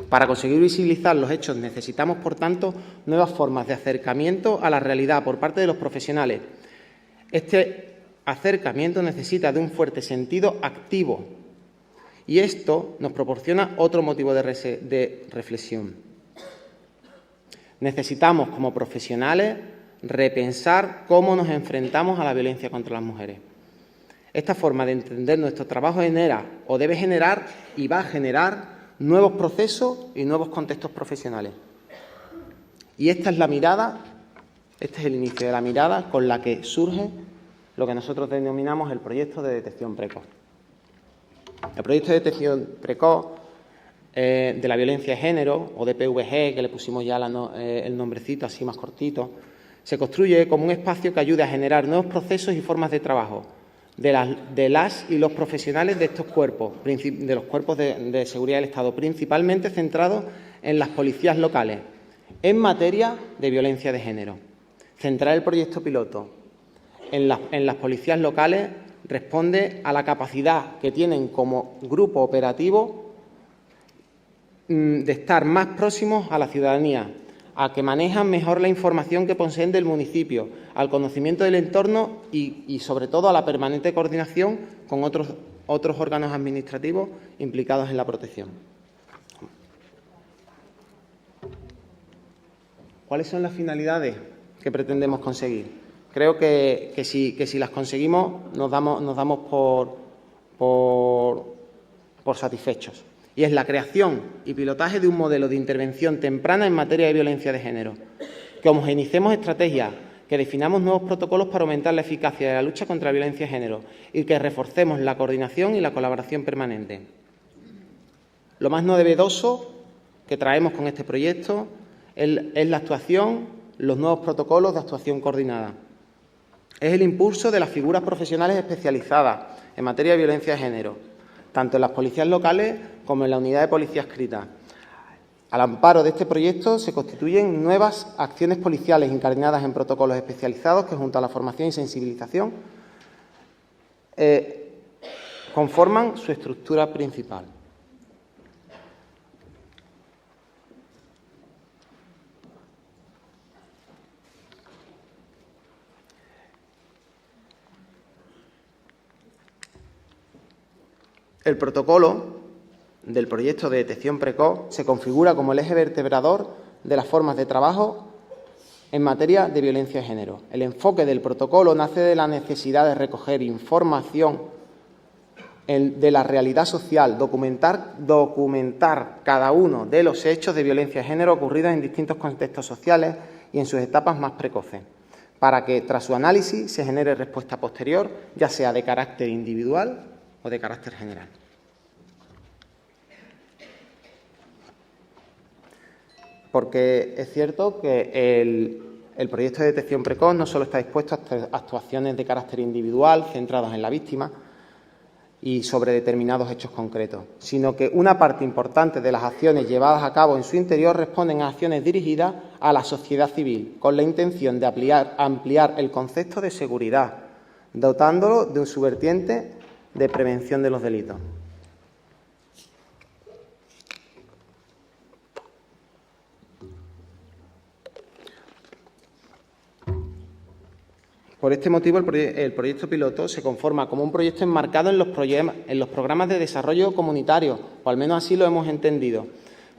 Para conseguir visibilizar los hechos necesitamos, por tanto, nuevas formas de acercamiento a la realidad por parte de los profesionales. Este acercamiento necesita de un fuerte sentido activo y esto nos proporciona otro motivo de reflexión. Necesitamos, como profesionales, repensar cómo nos enfrentamos a la violencia contra las mujeres. Esta forma de entender nuestro trabajo genera o debe generar y va a generar nuevos procesos y nuevos contextos profesionales. Y esta es la mirada, este es el inicio de la mirada con la que surge lo que nosotros denominamos el proyecto de detección precoz. El proyecto de detección precoz de la violencia de género, o DPVG, que le pusimos ya el nombrecito así más cortito, se construye como un espacio que ayude a generar nuevos procesos y formas de trabajo de las y los profesionales de estos cuerpos, de los cuerpos de seguridad del Estado, principalmente centrados en las policías locales, en materia de violencia de género. Centrar el proyecto piloto en las policías locales responde a la capacidad que tienen como grupo operativo de estar más próximos a la ciudadanía, a que manejan mejor la información que poseen del municipio, al conocimiento del entorno y sobre todo, a la permanente coordinación con otros órganos administrativos implicados en la protección. ¿Cuáles son las finalidades que pretendemos conseguir? Creo que si las conseguimos nos damos por satisfechos. Y es la creación y pilotaje de un modelo de intervención temprana en materia de violencia de género, que homogeneicemos estrategias, que definamos nuevos protocolos para aumentar la eficacia de la lucha contra la violencia de género y que reforcemos la coordinación y la colaboración permanente. Lo más novedoso que traemos con este proyecto es la actuación, los nuevos protocolos de actuación coordinada. Es el impulso de las figuras profesionales especializadas en materia de violencia de género, tanto en las policías locales como en la unidad de policía adscrita. Al amparo de este proyecto se constituyen nuevas acciones policiales incardinadas en protocolos especializados que, junto a la formación y sensibilización, conforman su estructura principal. El protocolo del proyecto de detección precoz se configura como el eje vertebrador de las formas de trabajo en materia de violencia de género. El enfoque del protocolo nace de la necesidad de recoger información de la realidad social, documentar cada uno de los hechos de violencia de género ocurridos en distintos contextos sociales y en sus etapas más precoces, para que, tras su análisis, se genere respuesta posterior, ya sea de carácter individual o de carácter general. Porque es cierto que el proyecto de detección precoz no solo está dispuesto a actuaciones de carácter individual centradas en la víctima y sobre determinados hechos concretos, sino que una parte importante de las acciones llevadas a cabo en su interior responden a acciones dirigidas a la sociedad civil, con la intención de ampliar el concepto de seguridad, dotándolo de su vertiente de prevención de los delitos. Por este motivo, el proyecto piloto se conforma como un proyecto enmarcado en los programas de desarrollo comunitario, o al menos así lo hemos entendido,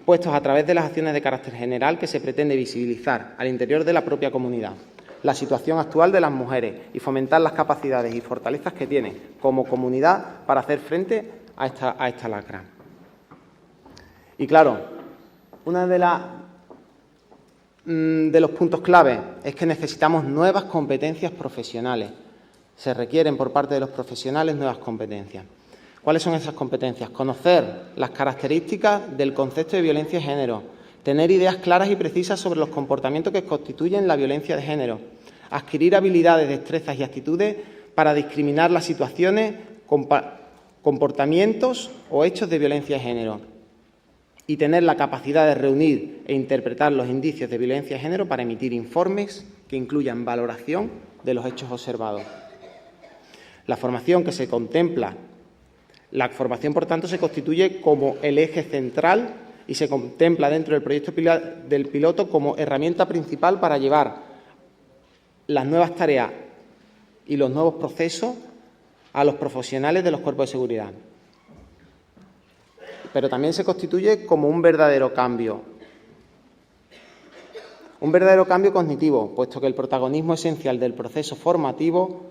puestos a través de las acciones de carácter general que se pretende visibilizar al interior de la propia comunidad la situación actual de las mujeres y fomentar las capacidades y fortalezas que tienen como comunidad para hacer frente a esta lacra. Y claro, una de los puntos clave es que necesitamos nuevas competencias profesionales. Se requieren por parte de los profesionales nuevas competencias. ¿Cuáles son esas competencias? Conocer las características del concepto de violencia de género, tener ideas claras y precisas sobre los comportamientos que constituyen la violencia de género, adquirir habilidades, destrezas y actitudes para discriminar las situaciones, comportamientos o hechos de violencia de género, y tener la capacidad de reunir e interpretar los indicios de violencia de género para emitir informes que incluyan valoración de los hechos observados. La formación, por tanto, se constituye como el eje central y se contempla dentro del proyecto del piloto como herramienta principal para llevar las nuevas tareas y los nuevos procesos a los profesionales de los cuerpos de seguridad. Pero también se constituye como un verdadero cambio cognitivo, puesto que el protagonismo esencial del proceso formativo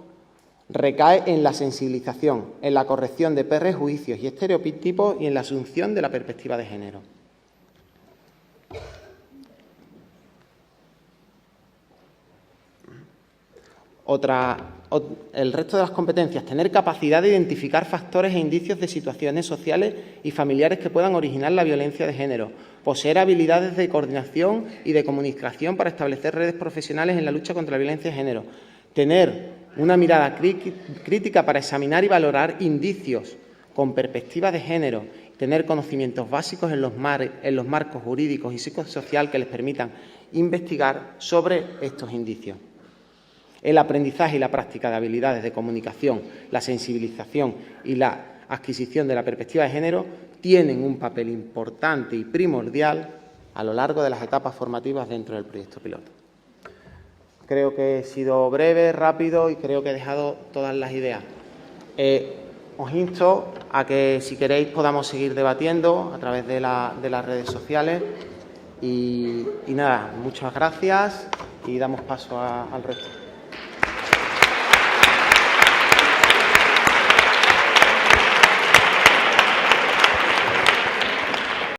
recae en la sensibilización, en la corrección de prejuicios y estereotipos y en la asunción de la perspectiva de género. El resto de las competencias: tener capacidad de identificar factores e indicios de situaciones sociales y familiares que puedan originar la violencia de género, poseer habilidades de coordinación y de comunicación para establecer redes profesionales en la lucha contra la violencia de género, tener una mirada crítica para examinar y valorar indicios con perspectiva de género, tener conocimientos básicos en los marcos jurídicos y psicosocial que les permitan investigar sobre estos indicios. El aprendizaje y la práctica de habilidades de comunicación, la sensibilización y la adquisición de la perspectiva de género tienen un papel importante y primordial a lo largo de las etapas formativas dentro del proyecto piloto. Creo que he sido breve, rápido y creo que he dejado todas las ideas. Os insto a que, si queréis, podamos seguir debatiendo a través de las redes sociales. Y nada, muchas gracias y damos paso al resto.